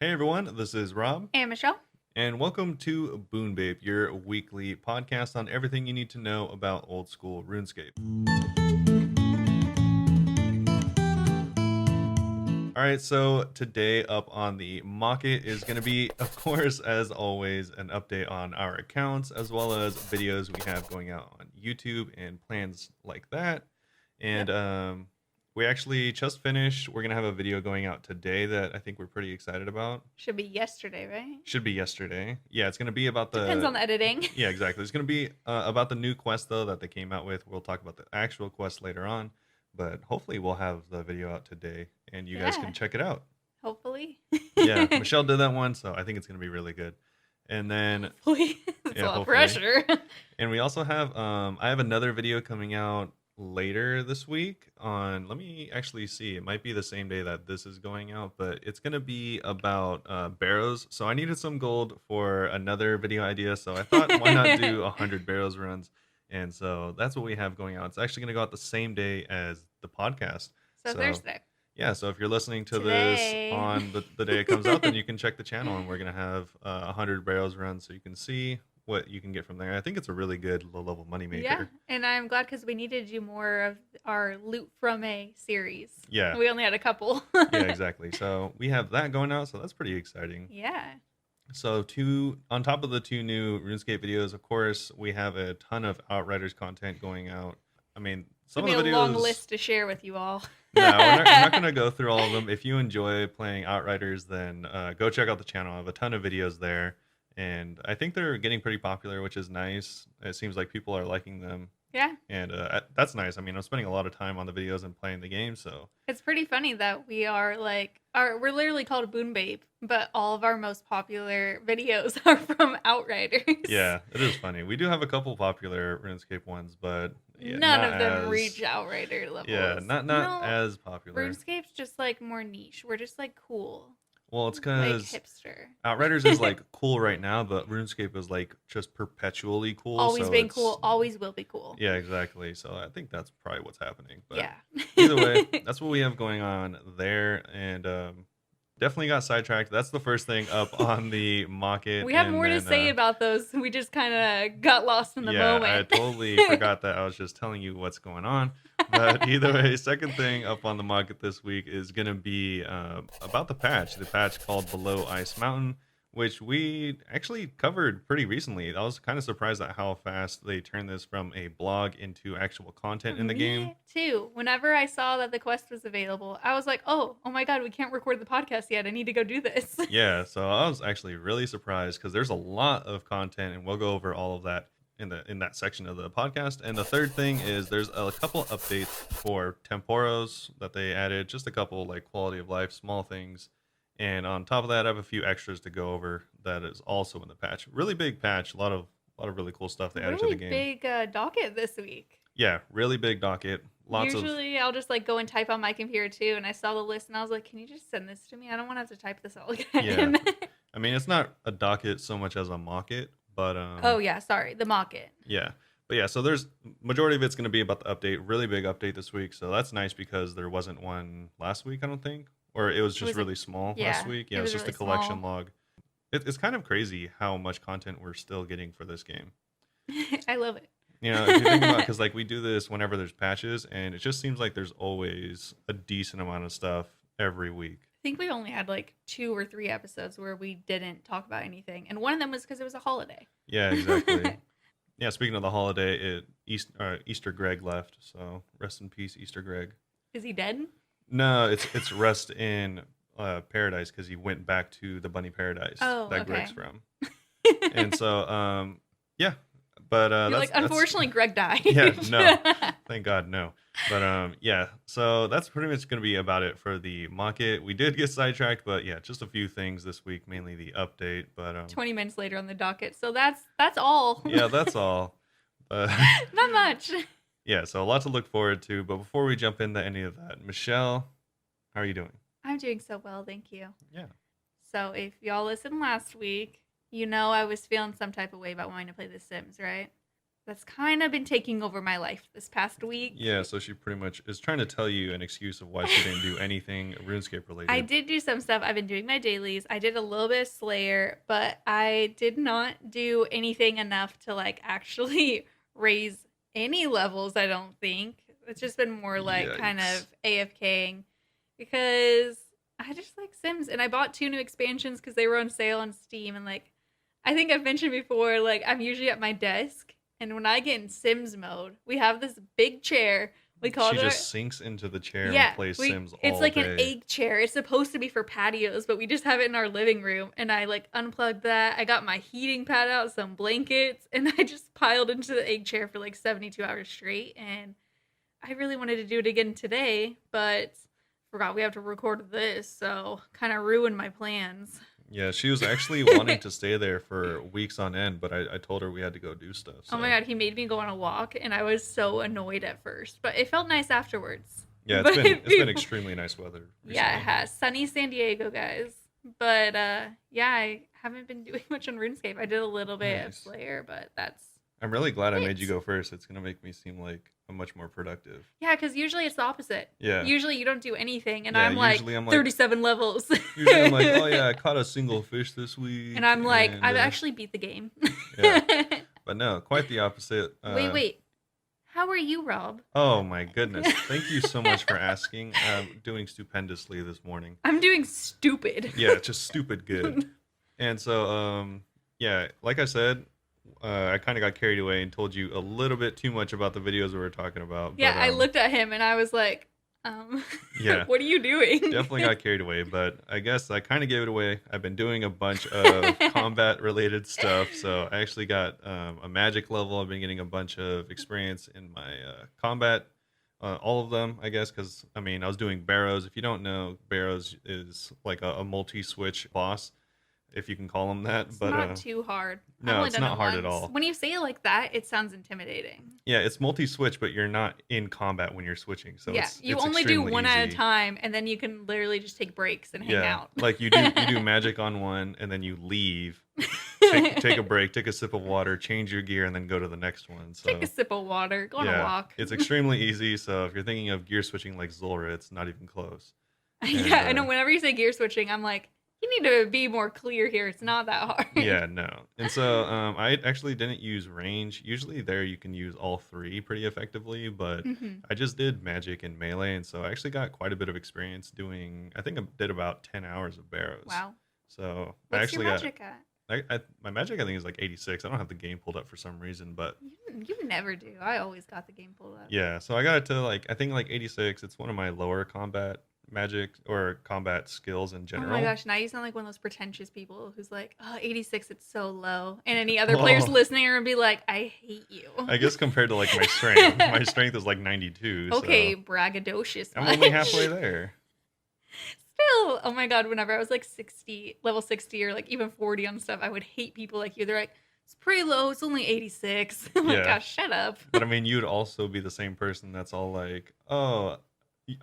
Hey everyone, this is Rob, And Michelle. and welcome to Bunebape, your weekly podcast on everything you need to know about old school RuneScape. All right, so today up on the market is going to be, of course, as always, an update on our accounts as well as videos we have going out on YouTube and plans like that. And Yep. we actually just finished. We're going to have a video going out today that I think we're pretty excited about. Should be yesterday, right? Should be yesterday. Yeah, it's going to be about Depends on the the editing. yeah, exactly. It's going to be about the new quest though that they came out with. We'll talk about the actual quest later on, but hopefully we'll have the video out today and you guys Yeah, can check it out. hopefully. Yeah, Michelle did that one, so I think it's going to be really good. And then Hopefully. It's a yeah, lot of hopefully. pressure. And we also have I have another video coming out later this week on, let me actually see, it might be the same day that this is going out, but it's going to be about barrows. So I needed some gold for another video idea, so I thought why not do 100 barrows runs. And so that's what we have going out. It's actually going to go out the same day as the podcast. So So Thursday. yeah, so if you're listening to this Today. on the day it comes out, then you can check the channel, and we're gonna have 100 barrels run, so you can see what you can get from there. I think it's a really good low level money Yeah, maker. and I'm glad because we needed to do more of our loot from a series. Yeah, We only had a couple. yeah, exactly. So we have that going out, so that's pretty exciting. Yeah. So two on top of the two new RuneScape videos, of course, we have a ton of Outriders content going out. I mean, some It'll of be the a long videos. list to share with you all. No, we're not going to go through all of them. If you enjoy playing Outriders, then go check out the channel. I have a ton of videos there, and I think they're getting pretty popular, which is nice. It seems like people are liking them, Yeah. and that's nice. I mean, I'm spending a lot of time on the videos and playing the game, so It's pretty funny that we are we're literally called Bunebape, but all of our most popular videos are from Outriders. yeah, it is funny. We do have a couple popular RuneScape ones, but yeah, None not of them as reach Outrider levels. yeah, not as popular. RuneScape's just like more niche. We're just like cool, Well, it's like because hipster. Outriders is like cool right now, but RuneScape is like just perpetually cool. Always So been it's cool, always will be cool. yeah, exactly. So I think that's probably what's happening. But Yeah. either way, that's what we have going on there, and definitely got sidetracked. That's the first thing up on the market. We have and more to then, say about those. We just kind of got lost in the yeah, moment. I totally forgot that I was just telling you what's going on. But either way, second thing up on the market this week is going to be about the patch called Below Ice Mountain, which we actually covered pretty recently. I was kind of surprised at how fast they turned this from a blog into actual content in the game. Me too. Whenever I saw that the quest was available, I was like, oh my God, we can't record the podcast yet. I need to go do this. Yeah, so I was actually really surprised because there's a lot of content, and we'll go over all of that in that section of the podcast. And the third thing is there's a couple updates for Temporos that they added, just a couple like quality of life, small things. And on top of that, I have a few extras to go over that is also in the patch. Really big patch, a lot of really cool stuff they added to Really the game. big docket this week. Yeah, really big docket. Lots of Usually I'll just like go and type on my computer too, and I saw the list and I was like, can you just send this to me? I don't want to have to type this all again. I mean, it's not a docket so much as a mocket, but Oh yeah, sorry, the market. yeah. But yeah, so there's majority of it's going to be about the update, really big update this week. So that's nice because there wasn't one last week, I don't think, or it was just Was it- really small yeah, last week. Yeah, it it was was just a really collection small. log. It's kind of crazy how much content we're still getting for this game. I love it. You know, if you think about, because like we do this whenever there's patches, and it just seems like there's always a decent amount of stuff every week. I think we only had like 2 or 3 episodes where we didn't talk about anything, and one of them was because it was a holiday. Yeah, exactly. Yeah, speaking of the holiday, Easter Greg left, so rest in peace, Easter Greg. Is he dead? No, it's rest in paradise because he went back to the bunny paradise Oh, that okay. Greg's from, and so yeah, but You're like, unfortunately, Greg died. yeah, no, thank God, no. But yeah, so that's pretty much going to be about it for the market. We did get sidetracked, but yeah, just a few things this week, mainly the update. But 20 minutes later on the docket, so that's all. yeah, that's all. Not much. Yeah, so a lot to look forward to. But before we jump into any of that, Michelle, how are you doing? I'm doing so well, thank you. Yeah. So if y'all listened last week, you know I was feeling some type of way about wanting to play The Sims, right? that's kind of been taking over my life this past week. Yeah, so she pretty much is trying to tell you an excuse of why she didn't do anything RuneScape I related. did do some stuff. I've been doing my dailies. I did a little bit of Slayer, but I did not do anything enough to like actually raise any levels, I don't think. It's just been more like kind Yikes. of AFKing because I just like Sims and I bought 2 new expansions because they were on sale on Steam and like I think I've mentioned before, like I'm usually at my desk and when I get in Sims mode, we have this big chair. We call She it our just sinks into the chair and yeah, plays we Sims it's all like an day. egg chair. It's supposed to be for patios, but we just have it in our living room. And I like unplugged that. I got my heating pad out, some blankets, and I just piled into the egg chair for like 72 hours straight. And I really wanted to do it again today, but forgot we have to record this, so kind of ruined my plans. Yeah, she was actually wanting to stay there for weeks on end, but I told her we had to go do stuff. Oh my So god, he made me go on a walk, and I was so annoyed at first, but it felt nice afterwards. yeah, But it's been extremely nice weather yeah, it recently. has. Sunny San Diego, guys. But yeah, I haven't been doing much on RuneScape. I did a little bit of Nice. Slayer, but that's I'm really glad I made you it. go first. It's gonna make me seem like I'm much more productive. Yeah, because usually it's the opposite. Yeah. Usually you don't do anything, and Yeah, I'm like usually I'm like 37 levels. oh yeah, I caught a single fish this And week I'm like, and I've actually beat the game. yeah. But no, quite the opposite. Wait. How are you, Rob? Oh my goodness. Thank you so much for asking. I'm doing stupendously this morning. I'm doing stupid. Yeah, just stupid good. And so, yeah, like I said, I kind of got carried away and told you a little bit too much about the videos we were talking about. Yeah, But I looked at him and I was like, yeah, what are you doing? definitely got carried away. But I guess I kind of gave it away. I've been doing a bunch of combat related stuff. So I actually got a magic level. I've been getting a bunch of experience in my combat. All of them, I guess, because I mean, I was doing Barrows. If you don't know, Barrows is like a multi-switch boss, if you can call them that. It's But not too hard. I've no, only it's done not it hard at once. all. When you say it like that, it sounds intimidating. Yeah, it's multi-switch, but you're not in combat when you're switching, so Yeah, you it's only do extremely one at a easy. time, and then you can literally just take breaks and hang Yeah, out. like you do magic on one, and then you leave, take a break, take a sip of water, change your gear, and then go to the next one. Take a So sip of water, go on a yeah, walk. it's extremely easy. So if you're thinking of gear switching like Zulrah, it's not even close. And Yeah, I know. Whenever you say gear switching, I'm like, you need to be more clear here. It's not that hard. yeah, no. And so I actually didn't use range. Usually there you can use all three pretty effectively, but Mhm. I just did magic and melee, and so I actually got quite a bit of experience doing. I think I did about 10 hours of barrows. Wow. So I What's actually your got. magic at? My magic I think is like 86. I don't have the game pulled up for some reason, but You never do. I always got the game pulled up. yeah. So I got it to like I think like 86. It's one of my lower combat magic or combat skills in Oh general. my gosh, now you sound like one of those pretentious people who's like, oh, 86, it's so low. And any other Well, players listening are going to be like, I hate you. I guess compared to like my strength is like 92. Okay, So braggadocious. I'm only much. halfway there. Still, oh my god, whenever I was like 60, level 60 or like even 40 on stuff, I would hate people like you. They're like, it's pretty low, it's only 86. I'm like, Yeah. gosh, shut up. But I mean, you'd also be the same person that's all like, oh,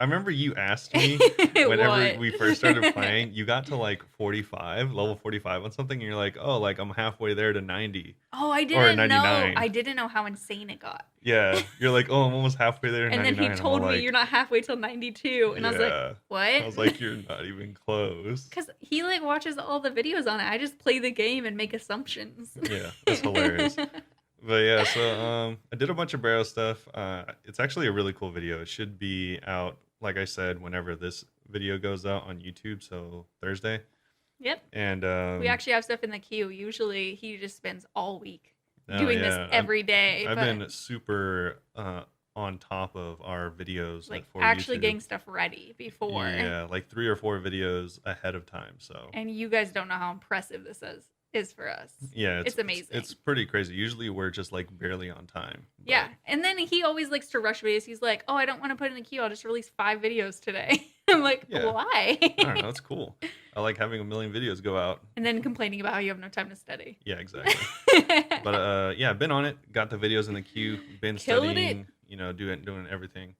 I remember you asked me whenever What? we first started playing, you got to like 45, level 45 on something, and you're like, oh, like I'm halfway there to 90 Oh, I or didn't know. 99. I didn't know how insane it got. Yeah, you're like, oh, I'm almost halfway there to And then 99. he I'm told all me like, you're not halfway till 92. And I was like, yeah. what? I was like, you're not even close. Because he like watches all the videos on it. I just play the game and make assumptions. Yeah, that's hilarious. But yeah, so I did a bunch of Barrow stuff. It's actually a really cool video. It should be out, like I said, whenever this video goes out on YouTube, so Thursday. Yep. And We actually have stuff in the queue. Usually he just spends all week oh, doing yeah, this every day. I've but been super on top of our videos like for actually YouTube. getting stuff ready before. Yeah, like 3 or 4 videos ahead of time. So And you guys don't know how impressive this is for us. yeah, It's amazing. It's pretty crazy. Usually we're just like barely on time. But Yeah. And then he always likes to rush videos. He's like, oh, I don't want to put in the queue. I'll just release 5 videos today. I'm like, Yeah. why? I don't know. It's cool. I like having a million videos go out. And then complaining about how you have no time to study. Yeah, exactly. But yeah, been on it. Got the videos in the queue. Been Killed studying. it. You know, doing everything.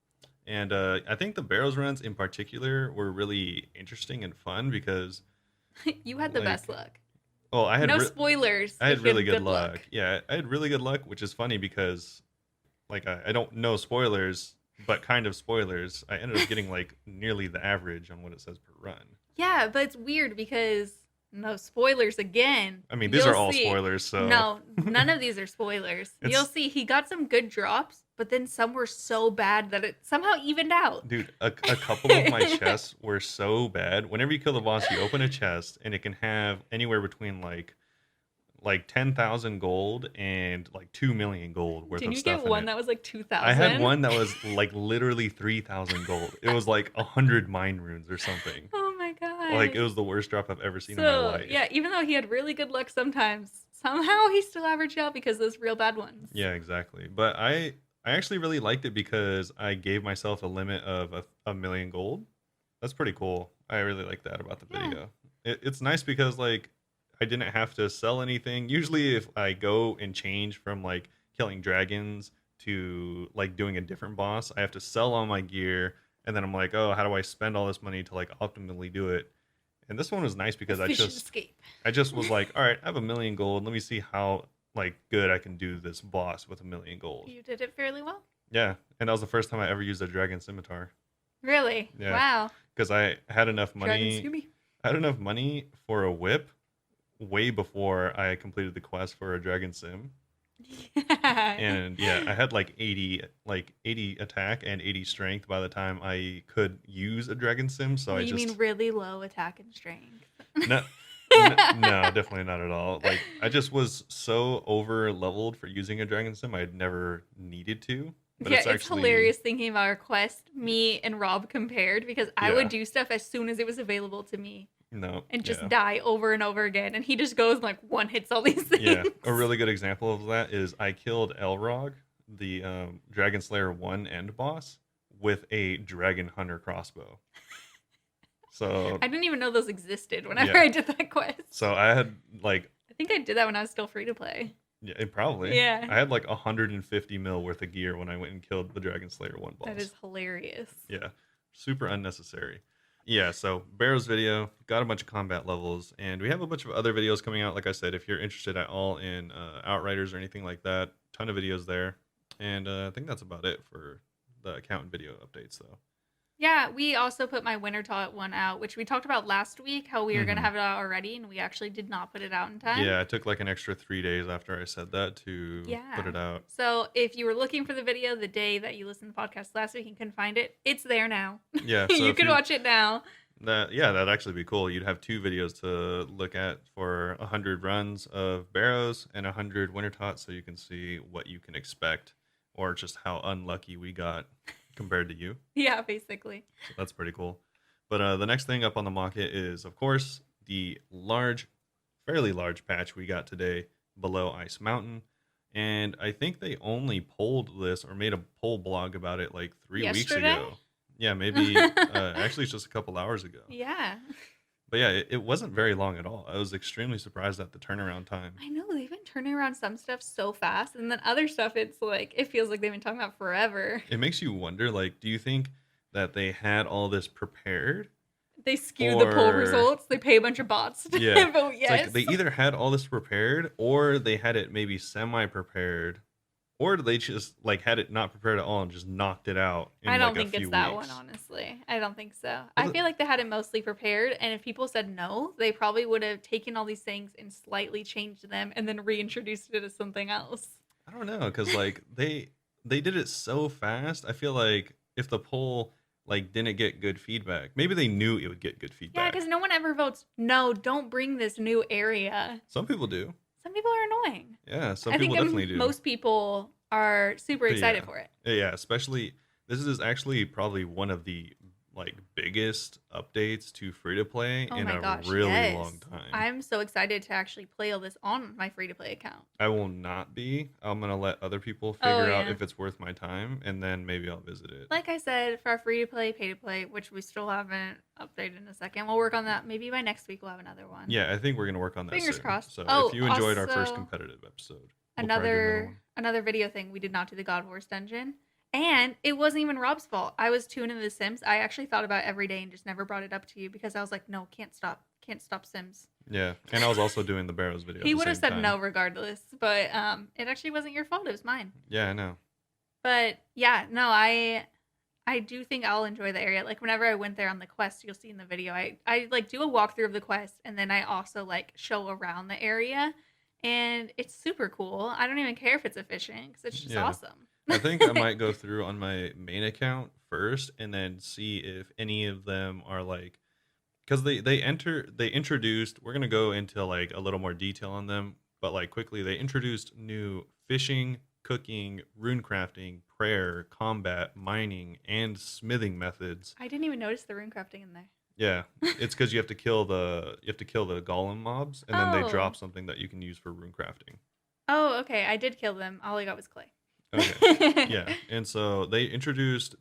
And I think the Barrows runs in particular were really interesting and fun because You had the like, best luck. Well, No spoilers I had if you really had good good luck. luck. Yeah, I had really good luck, which is funny because like I don't know spoilers, but kind of spoilers. I ended up getting like nearly the average on what it says per run. Yeah, but it's weird because no spoilers again. I mean, these You'll are all see. spoilers, so No, none of these are spoilers. You'll it's see he got some good drops, but then some were so bad that it somehow evened out. dude, a couple of my chests were so bad. Whenever you kill the boss, you open a chest and it can have anywhere between like 10,000 gold and like 2 million gold worth Didn't of you stuff get in one it. that was like I had 2,000? one that was like literally 3,000 gold. It was like 100 mine runes or something. Oh my Like it gosh. was the worst drop I've ever seen in my So, life. yeah, even though he had really good luck sometimes, somehow he still averaged out because of those real bad ones. Yeah, exactly. But I actually really liked it because I gave myself a limit of a million gold. That's pretty cool. I really like that about the Yeah. video. It's nice because like I didn't have to sell anything. Usually if I go and change from like killing dragons to like doing a different boss, I have to sell all my gear and then I'm like, "Oh, how do I spend all this money to like optimally do it?" And this one was nice because Efficient escape. I just was like, "All right, I have a million gold. Let me see how like good I can do this boss with a million gold." You did it fairly well. Yeah, and that was the first time I ever used a dragon scimitar. Really? Yeah, Wow. because I had enough Dragon money. Scooby. I had enough money for a whip way before I completed the quest for a dragon sim. Yeah. And yeah, I had like 80 attack and 80 strength by the time I could use a dragon sim. So Oh, I you mean just really low attack and strength? no, no, definitely not at all. Like I just was so over leveled for using a dragon sim. I'd never needed to, but Yeah, it's it's actually hilarious thinking about our quest, me and Rob compared, because I would yeah, do stuff as soon as it was available to me no, and just yeah. die over and over again. And he just goes and, like, one hits all these Yeah, things. a really good example of that is I killed Elrog, the Dragon Slayer 1 end boss, with a Dragon Hunter crossbow. So, I didn't even know those existed whenever yeah. I did that quest. So I had like, I think I did that when I was still free to play. yeah, probably. Yeah. I had like 150 mil worth of gear when I went and killed the Dragon Slayer 1 boss. That is hilarious. Yeah, super unnecessary. Yeah, so Barrow's video got a bunch of combat levels, and we have a bunch of other videos coming out. Like I said, if you're interested at all in Outriders or anything like that, ton of videos there. And I think that's about it for the account and video updates, though. Yeah, we also put my winter taught one out, which we talked about last week, how we were going to Hmm. have it out already, and we actually did not put it out in time. Yeah, I took like an extra 3 days after I said that to put Yeah. it out. So if you were looking for the video the day that you listened to the podcast last week and couldn't find it, it's there now. Yeah, so You if can you watch it now. that'd actually be cool. You'd have two videos to look at for 100 runs of Barrows and 100 winter tots, so you can see what you can expect or just how unlucky we got compared to you. Yeah, basically. So that's pretty cool. But the next thing up on the market is, of course, the fairly large patch we got today below Ice Mountain. And I think they only polled this or made a poll blog about it like 3 weeks Yesterday? ago. Yeah, maybe. Actually, it's just a couple hours ago. Yeah. But yeah, it wasn't very long at all. I was extremely surprised at the turnaround time. I know they've been turning around some stuff so fast, and then other stuff, it's like it feels like they've been talking about forever. It makes you wonder, like, do you think that they had all this prepared? They skew the poll Or results. They pay a bunch of bots to yeah, vote it's yes. like they either had all this prepared or they had it maybe semi-prepared, or they just like had it not prepared at all and just knocked it out in I don't like a think few it's that weeks. one, honestly. I don't think so. Well, I feel like they had it mostly prepared, and if people said no, they probably would have taken all these things and slightly changed them and then reintroduced it as something else. I don't know, because like they did it so fast. I feel like if the poll like didn't get good feedback, maybe they knew it would get good Yeah, feedback. because no one ever votes, no, don't bring this new area. Some people do. Some people are annoying. Yeah, some I people think definitely do. most people are super But excited yeah. for it. Yeah, especially this is actually probably one of the like biggest updates to free to play Oh in my a gosh, really yes. long time. I'm so excited to actually play all this on my free to play account. I will not be. I'm gonna let other people Oh, figure out yeah. if it's worth my time, and then maybe I'll visit it. Like I said, for our free to play, pay to play, which we still haven't updated in a second, we'll work on that. Maybe by next week we'll have another one. Yeah, I think we're gonna work on that. Fingers soon. crossed. So Oh, if you enjoyed our first also, competitive episode, we'll try to do another one. another video thing, we did not do the God Wars dungeon. And it wasn't even Rob's fault. I was tuning into The Sims. I actually thought about it every day and just never brought it up to you because I was like, no, can't stop. can't stop Sims. Yeah, and I was also doing the Barrows video at He the would have same said time. no regardless, but it actually wasn't your fault. It was mine. Yeah, I know. But yeah, no, I do think I'll enjoy the area. Like whenever I went there on the quest, you'll see in the video, I like do a walkthrough of the quest, and then I also like show around the area, and it's super cool. I don't even care if it's efficient because it's just Yeah. awesome. I think I might go through on my main account first and then see if any of them are like, because they introduced, we're gonna go into like a little more detail on them, but like quickly they introduced new fishing, cooking, rune crafting, prayer, combat, mining, and smithing methods. I didn't even notice the rune crafting in there. Yeah, it's because you have to kill the golem mobs, and then they Oh. drop something that you can use for rune crafting. Oh, okay. I did kill them. All I got was clay. Okay. Yeah, and so they introduced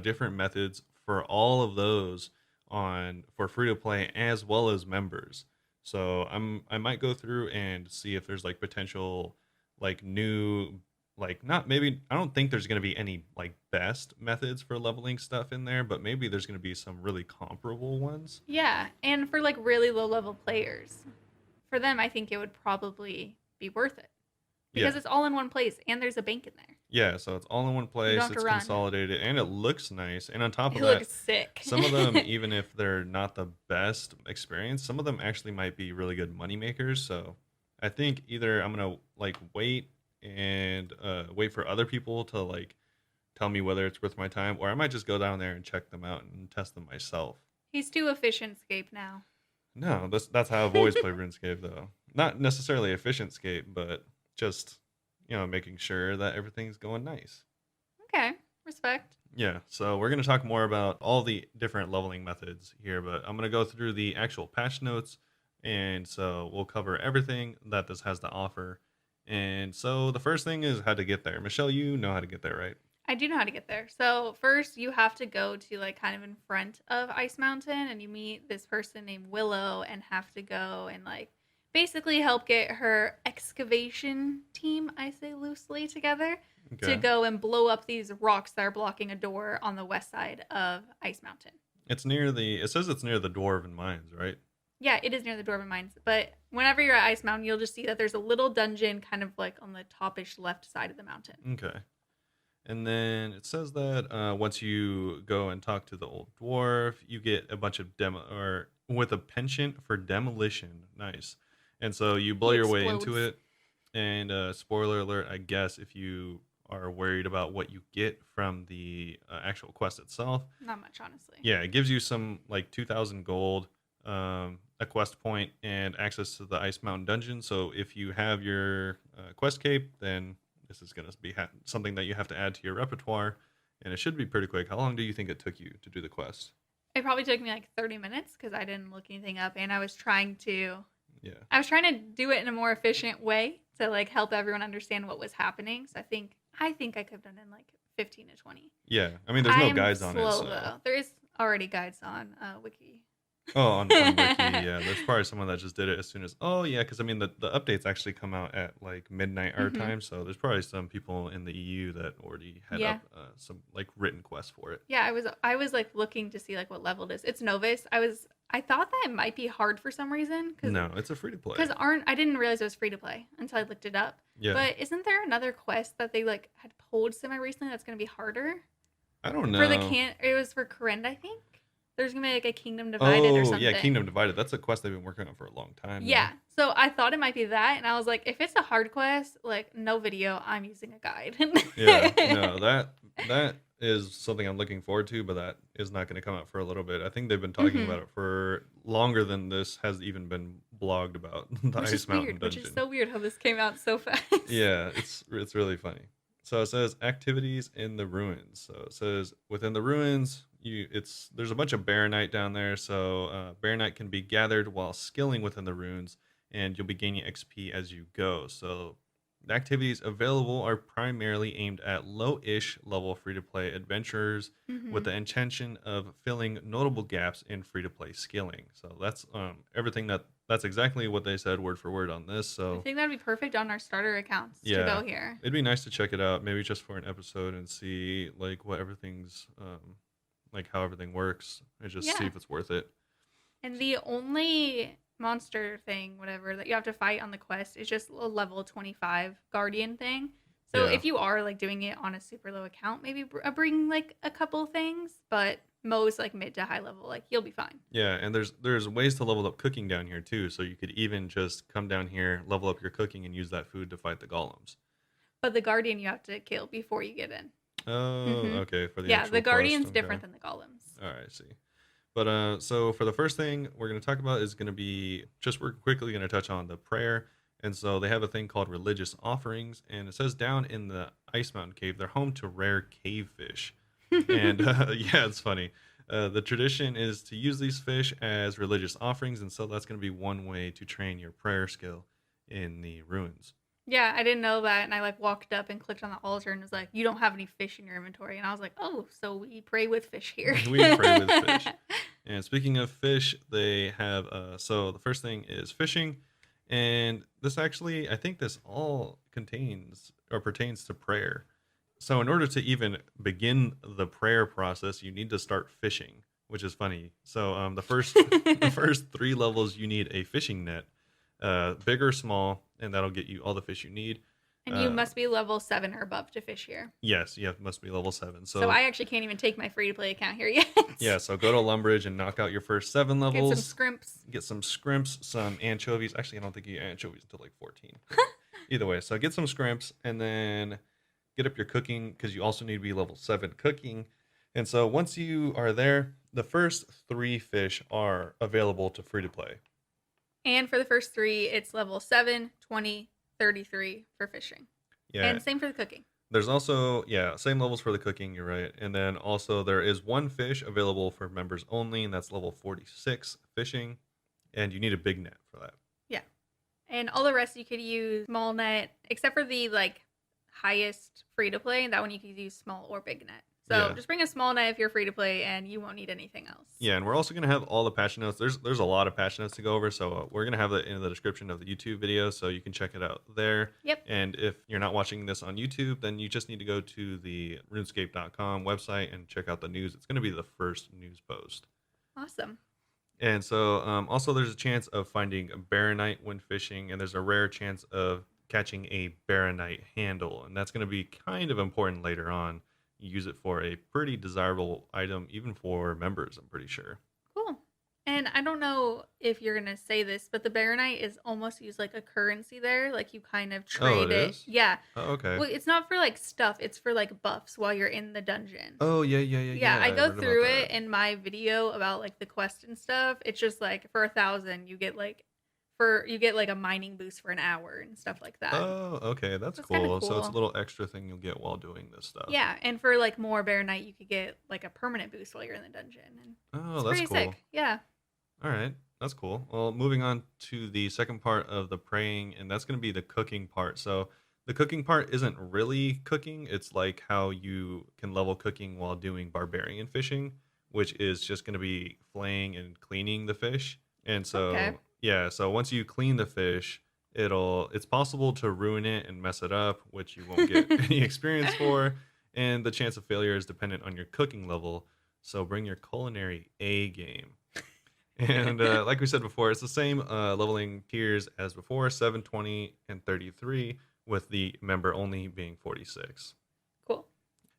different methods for all of those on for free to play as well as members. So I might go through and see if there's like potential like new like not maybe I don't think there's going to be any like best methods for leveling stuff in there, but maybe there's going to be some really comparable ones. Yeah, and for like really low level players, for them, I think it would probably be worth it Yeah. because it's all in one place and there's a bank in there. Yeah, so it's all in one You don't place, have to it's run. consolidated, and it looks nice. And on top of It that, looks sick. some of them, even if they're not the best experience, some of them actually might be really good money makers. So I think either I'm gonna like wait and wait for other people to like tell me whether it's worth my time, or I might just go down there and check them out and test them myself. He's too efficient, Scape now. No, that's how I've always played RuneScape though. Not necessarily efficient scape, but just making sure that everything's going nice. Okay, respect. Yeah, so we're going to talk more about all the different leveling methods here, but I'm going to go through the actual patch notes. And so we'll cover everything that this has to offer. And so the first thing is how to get there. Michelle, you know how to get there, right? I do know how to get there. So first, you have to go to like kind of in front of Ice Mountain, and you meet this person named Willow, and have to go and like basically help get her excavation team, I say loosely, together to Okay. go and blow up these rocks that are blocking a door on the west side of Ice Mountain. It says it's near the Dwarven Mines, right? Yeah, it is near the Dwarven Mines, but whenever you're at Ice Mountain, you'll just see that there's a little dungeon kind of like on the topish left side of the mountain. Okay. And then it says that once you go and talk to the old dwarf, you get a bunch of demo or with a penchant for demolition. Nice. And so you blow He your way into explodes. it. And spoiler alert, I guess if you are worried about what you get from the actual quest itself, Not much, honestly. yeah, it gives you some like 2,000 gold, a quest point, and access to the Ice Mountain dungeon. So if you have your quest cape, then this is going to be something that you have to add to your repertoire, and it should be pretty quick. How long do you think it took you to do the quest? It probably took me like 30 minutes because I didn't look anything up, and Yeah. I was trying to do it in a more efficient way to like help everyone understand what was happening. So I think I could have done it in like 15 to 20. Yeah. I mean, there's I no am guides on it. slow So. though. There is already guides on Wiki. Oh, on Wiki, yeah. There's probably someone that just did it as soon as. Oh, yeah, because I mean, the updates actually come out at like midnight our Mhm. time, so there's probably some people in the EU that already had Yeah. up some like written quests for it. Yeah, I was like looking to see like what level it is. It's Novice. I thought that it might be hard for some reason No, it's a free to play. because I didn't realize it was free to play until I looked it up. Yeah, But isn't there another quest that they like had pulled semi recently that's gonna be harder? I don't know. For the it was for Corinda, I think. There's gonna be like a Kingdom Divided or Oh, something. yeah, Kingdom Divided. That's a quest they've been working on for a long time. Yeah. So I thought it might be that, and I was like, if it's a hard quest, like no video, I'm using a guide. Yeah, no, that is something I'm looking forward to, but that is not going to come out for a little bit. I think they've been talking Mhm. about it for longer than this has even been blogged about the Which Ice is Mountain weird. dungeon. Which is so weird how this came out so fast. Yeah, it's really funny. So it says activities in the ruins. So it says within the ruins, there's a bunch of Baronite down there. So Baronite can be gathered while skilling within the ruins, and you'll be gaining XP as you go. So the activities available are primarily aimed at low-ish level free-to-play adventurers with Mhm. the intention of filling notable gaps in free-to-play skilling. So that's everything that's exactly what they said word for word on this. I So think that'd be perfect on our starter accounts to yeah, go here. it'd be nice to check it out, maybe just for an episode and see like what everything's like how everything works, and just see Yeah. if it's worth it. And the only monster thing, whatever, that you have to fight on the quest is just a level 25 guardian thing. So Yeah. if you are like doing it on a super low account, maybe bring like a couple things, but most like mid to high level, like you'll be fine. Yeah, and there's ways to level up cooking down here too. So you could even just come down here, level up your cooking, and use that food to fight the golems. But the guardian you have to kill before you get in. Oh, Mm-hmm. okay, for the Yeah, the actual quest. guardian's Okay. different than the golems. All right, I see. But so for the first thing we're going to talk about is going to be just we're quickly going to touch on the prayer. And so they have a thing called religious offerings, and it says down in the Ice Mountain Cave, they're home to rare cave fish. And yeah, it's funny. The tradition is to use these fish as religious offerings, and so that's going to be one way to train your prayer skill in the ruins. Yeah, I didn't know that, and I like walked up and clicked on the altar and was like, "You don't have any fish in your inventory," and I was like, "Oh, so we pray with fish here." We pray with fish. And speaking of fish, they have so the first thing is fishing, and this actually I think this all contains or pertains to prayer. So in order to even begin the prayer process, you need to start fishing, which is funny. So the first the first three levels you need a fishing net, big or small, and that'll get you all the fish you need. And you must be level 7 or above to fish here. Yes, you must be level 7. So I actually can't even take my free to play account here yet. Yeah, so go to Lumbridge and knock out your first 7 Get levels. some scrimps. Get some scrimps, some anchovies. Actually, I don't think you get anchovies until like 14. Either way, so get some scrimps and then get up your cooking because you also need to be level 7 cooking. And so once you are there, the first 3 fish are available to free to play. And for the first 3, it's level 7, 20, 33 for fishing. Yeah. And same for the cooking. There's also, yeah, same levels for the cooking, you're right. And then also there is 1 fish available for members only, and that's level 46 fishing. And you need a big net for that. Yeah. And all the rest you could use small net, except for the like highest free to play. That one you could use small or big net. So Yeah. just bring a small net if you're free to play, and you won't need anything else. Yeah, and we're also going to have all the patch notes. There's a lot of patch notes to go over, so we're going to have that in the description of the YouTube video, so you can check it out there. Yep. And if you're not watching this on YouTube, then you just need to go to the RuneScape.com website and check out the news. It's going to be the first news post. Awesome. And so also there's a chance of finding a Baronite when fishing, and there's a rare chance of catching a Baronite handle, and that's going to be kind of important later on. You use it for a pretty desirable item, even for members, I'm pretty sure. Cool. And I don't know if you're going to say this, but the Baronite is almost used like a currency there. Like you kind of trade it it. is? Yeah. Oh, okay. Well, it's not for like stuff, it's for like buffs while you're in the dungeon. Oh, yeah. Yeah, I go heard about through that. it in my video about like the quest and stuff. It's just like for 1,000, you get like a mining boost for an hour and stuff like that. Oh, okay. That's That's kinda cool. So it's a cool. little extra thing you'll get while doing this stuff. Yeah, and for like more Baronite, you could get like a permanent boost while you're in the dungeon. And Oh, it's that's pretty cool. sick. Yeah. All right. That's cool. Well, moving on to the second part of the praying, and that's going to be the cooking part. So the cooking part isn't really cooking. It's like how you can level cooking while doing barbarian fishing, which is just going to be flaying and cleaning the fish. And so, Okay. yeah, so once you clean the fish, it's possible to ruin it and mess it up, which you won't get any experience for. And the chance of failure is dependent on your cooking level. So bring your culinary A game. And like we said before, it's the same leveling tiers as before, 7, 20, and 33, with the member only being 46. Cool.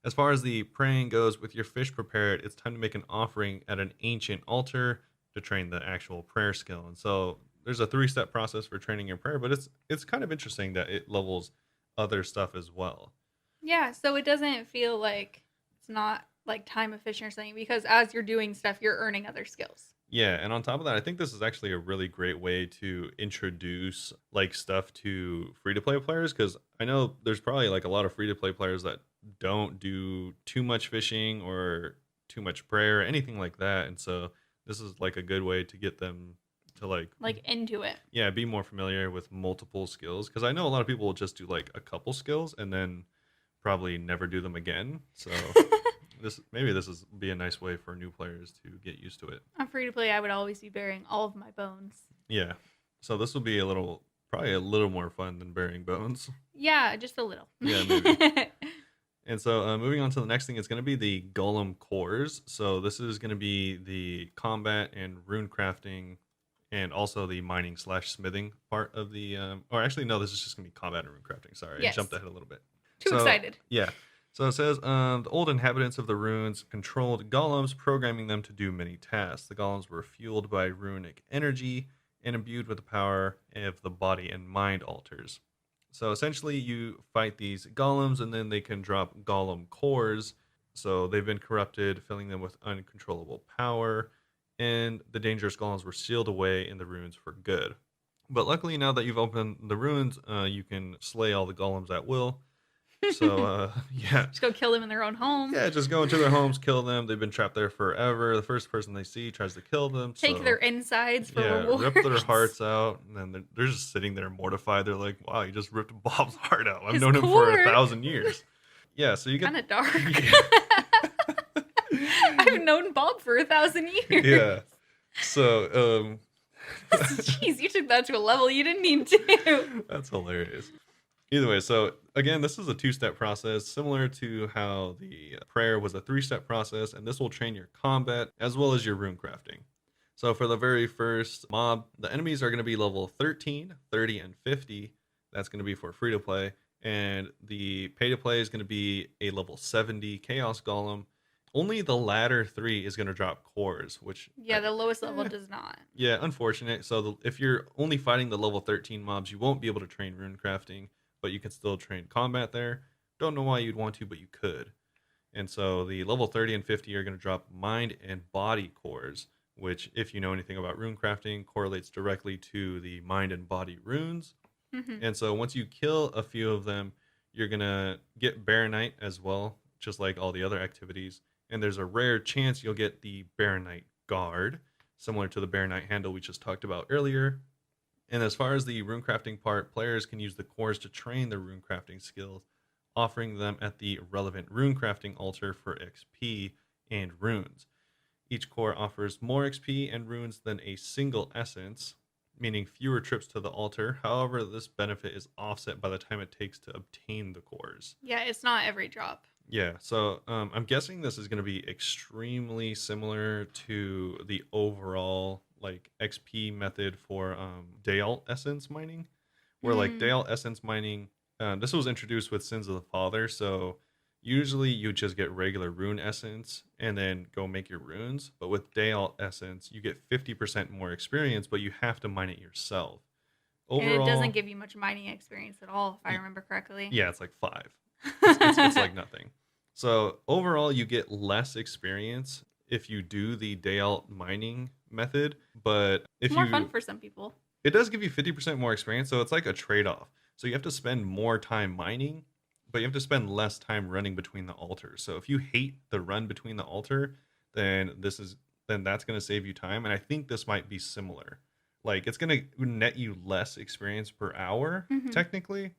As far as the praying goes, with your fish prepared, it's time to make an offering at an ancient altar to train the actual prayer skill. And so there's a 3-step process for training your prayer, but it's kind of interesting that it levels other stuff as well. Yeah, so it doesn't feel like it's not like time efficient or something because as you're doing stuff, you're earning other skills. Yeah, and on top of that, I think this is actually a really great way to introduce like stuff to free-to-play players because I know there's probably like a lot of free-to-play players that don't do too much fishing or too much prayer or anything like that, and so this is like a good way to get them to like into it. yeah, be more familiar with multiple skills because I know a lot of people will just do like a couple skills and then probably never do them again. So this is be a nice way for new players to get used to it. On free to play, I would always be burying all of my bones. Yeah. So this will be probably a little more fun than burying bones. Yeah, just a little. Yeah, maybe. And so moving on to the next thing is going to be the Golem Cores. So this is going to be the combat and rune crafting and also the mining slash smithing part of the, or actually, no, this is just going to be combat and rune crafting. Sorry, I Yes. jumped ahead a little bit. Too So, excited. yeah. So it says the old inhabitants of the runes controlled golems, programming them to do many tasks. The golems were fueled by runic energy and imbued with the power of the body and mind altars. So essentially, you fight these golems, and then they can drop golem cores. So they've been corrupted, filling them with uncontrollable power, and the dangerous golems were sealed away in the runes for good. But luckily, now that you've opened the runes, you can slay all the golems at will. So yeah, Just go kill them in their own home. yeah, just go into their homes, kill them. They've been trapped there forever. The first person they see tries to kill them. Take so, their insides for yeah, rewards. rip their hearts out, and then they're just sitting there mortified. They're like, "Wow, you just ripped Bob's heart out. I've His known him for core. 1,000 years." Yeah, so you get Kind of dark. Yeah. I've known Bob for 1,000 years. Yeah. So Jeez, you took that to a level you didn't need to. that's hilarious. Either way, so again, this is a 2-step process, similar to how the prayer was a 3-step process, and this will train your combat as well as your rune crafting. So for the very first mob, the enemies are going to be level 13, 30, and 50. That's going to be for free to play. And the pay to play is going to be a level 70 Chaos Golem. Only the latter 3 is going to drop cores, which... Yeah, the lowest level does not. Yeah, unfortunate. So if you're only fighting the level 13 mobs, you won't be able to train rune crafting, but you can still train combat there. Don't know why you'd want to, but you could. And so the level 30 and 50 are going to drop mind and body cores, which, if you know anything about rune crafting, correlates directly to the mind and body runes. Mhm. And so once you kill a few of them, you're going to get Baronite as well, just like all the other activities. And there's a rare chance you'll get the Baronite Guard, similar to the Baronite handle we just talked about earlier. And as far as the rune crafting part, players can use the cores to train their rune crafting skills, offering them at the relevant rune crafting altar for XP and runes. Each core offers more XP and runes than a single essence, meaning fewer trips to the altar. However, this benefit is offset by the time it takes to obtain the cores. Yeah, it's not every drop. Yeah, so I'm guessing this is going to be extremely similar to the overall like XP method for Dale Essence mining, where like Dale Essence mining, this was introduced with Sins of the Father, so usually you just get regular rune essence and then go make your runes, but with Dale Essence, you get 50% more experience, but you have to mine it yourself. And it doesn't give you much mining experience at all, if I remember correctly. Yeah, it's like 5. It's like nothing. So overall, you get less experience if you do the day out mining method, but if It's more fun for some people. It does give you 50% more experience, so it's like a trade-off. So you have to spend more time mining, but you have to spend less time running between the altars. So if you hate the run between the altar, then that's going to save you time, and I think this might be similar. Like it's going to net you less experience per hour technically.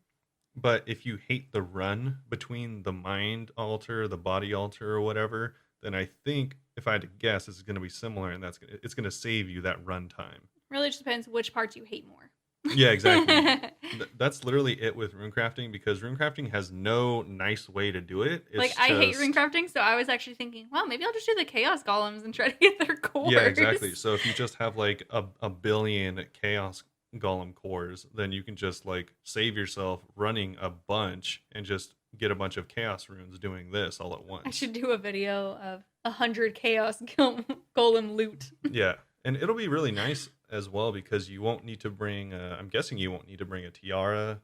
But if you hate the run between the mind altar, the body altar, or whatever, then I think, if I had to guess, it's going to be similar, and it's going to save you that run time. Really just depends which parts you hate more. Yeah, exactly. That's literally it with runecrafting, because runecrafting has no nice way to do it. I hate runecrafting, so I was actually thinking, well, maybe I'll just do the chaos golems and try to get their cores. Yeah, exactly. So if you just have like a billion chaos golem cores, then you can just like save yourself running a bunch and just get a bunch of chaos runes doing this all at once. I should do a video of 100 chaos golem loot. Yeah, and it'll be really nice as well, because you won't need to bring I'm guessing you won't need to bring a tiara,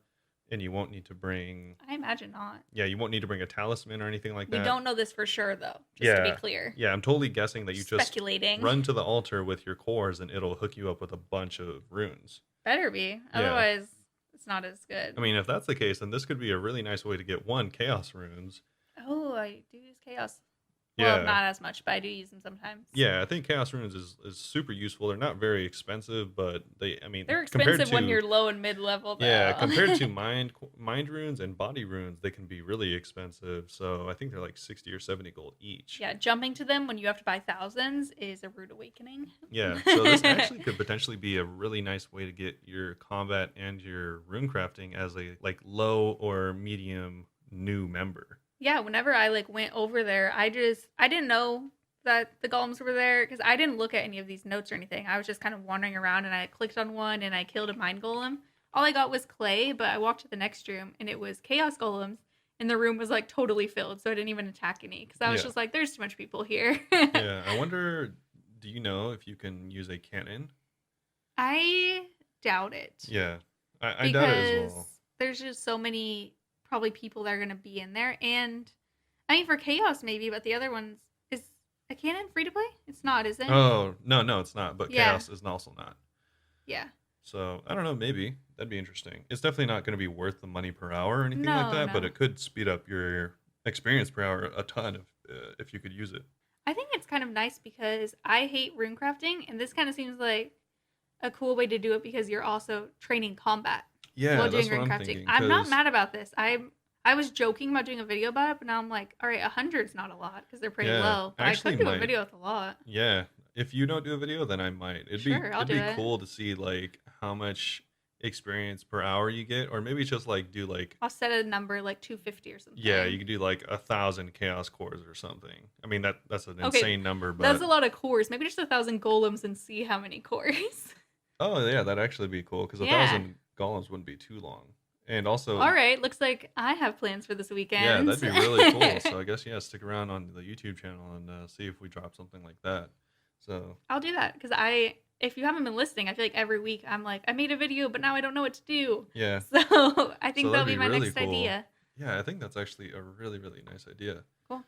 and you won't need to bring, I imagine not. Yeah, you won't need to bring a talisman or anything like that. We don't know this for sure though, just to be clear. Yeah, I'm totally guessing that you just speculating. Run to the altar with your cores and it'll hook you up with a bunch of runes. Better be. Otherwise, it's not as good. I mean, if that's the case, then this could be a really nice way to get chaos runes. Oh, I do use chaos. Yeah. Well, not as much, but I do use them sometimes. Yeah, I think chaos runes is super useful. They're not very expensive, but they're expensive when you're low and mid level. Yeah, compared to mind runes and body runes, they can be really expensive. So I think they're like 60 or 70 gold each. Yeah, jumping to them when you have to buy thousands is a rude awakening. Yeah, so this actually could potentially be a really nice way to get your combat and your rune crafting as a like low or medium new member. Yeah, whenever I like went over there, I didn't know that the golems were there because I didn't look at any of these notes or anything. I was just kind of wandering around and I clicked on one and I killed a mine golem. All I got was clay, but I walked to the next room and it was chaos golems and the room was like totally filled, so I didn't even attack any because I was Yeah. just like, there's too much people here. Yeah, I wonder, do you know if you can use a cannon? I doubt it Yeah, I doubt it as because well. there's just so many probably people that are gonna be in there, and I mean for chaos maybe, but the other ones is a cannon free to play? It's not, is it? Oh, no, no, it's not. But Yeah, Chaos is also not. yeah. So I don't know. Maybe that'd be interesting. It's definitely not going to be worth the money per hour or anything like No, that, but no. it could speed up your experience per hour a ton if you could use it. I think it's kind of nice because I hate rune crafting, and this kind of seems like a cool way to do it because you're also training combat Yeah, while doing that's what rune I'm crafting. thinking. I'm not Because mad about this. I was joking about doing a video about it, but now I'm like, all right, 100's not a lot because they're pretty yeah, low. I But I actually could do a might. video with a lot. Yeah, if you don't do a video, then I might. Sure, I'll It'd do be it. cool to see like how much experience per hour you get, or maybe just like do like I'll set a number like 250 or yeah, you something. could do like 1,000 chaos cores or something. I mean that's an Okay, insane number, that's but a lot of cores. Maybe just 1,000 golems and see how many cores. oh yeah, that'd actually be cool because a Yeah. thousand golems wouldn't be too long. And also, All right. Looks like I have plans for this yeah, weekend. that'd be really cool. So I guess yeah, stick around on the YouTube channel and see if we drop something like that. So I'll do that because if you haven't been listening, I feel like every week I'm like, I made a video, but now I don't know what to do. yeah, So I so think that'll that'd be be my really next cool. idea. Yeah, I think that's actually a really nice idea. Cool.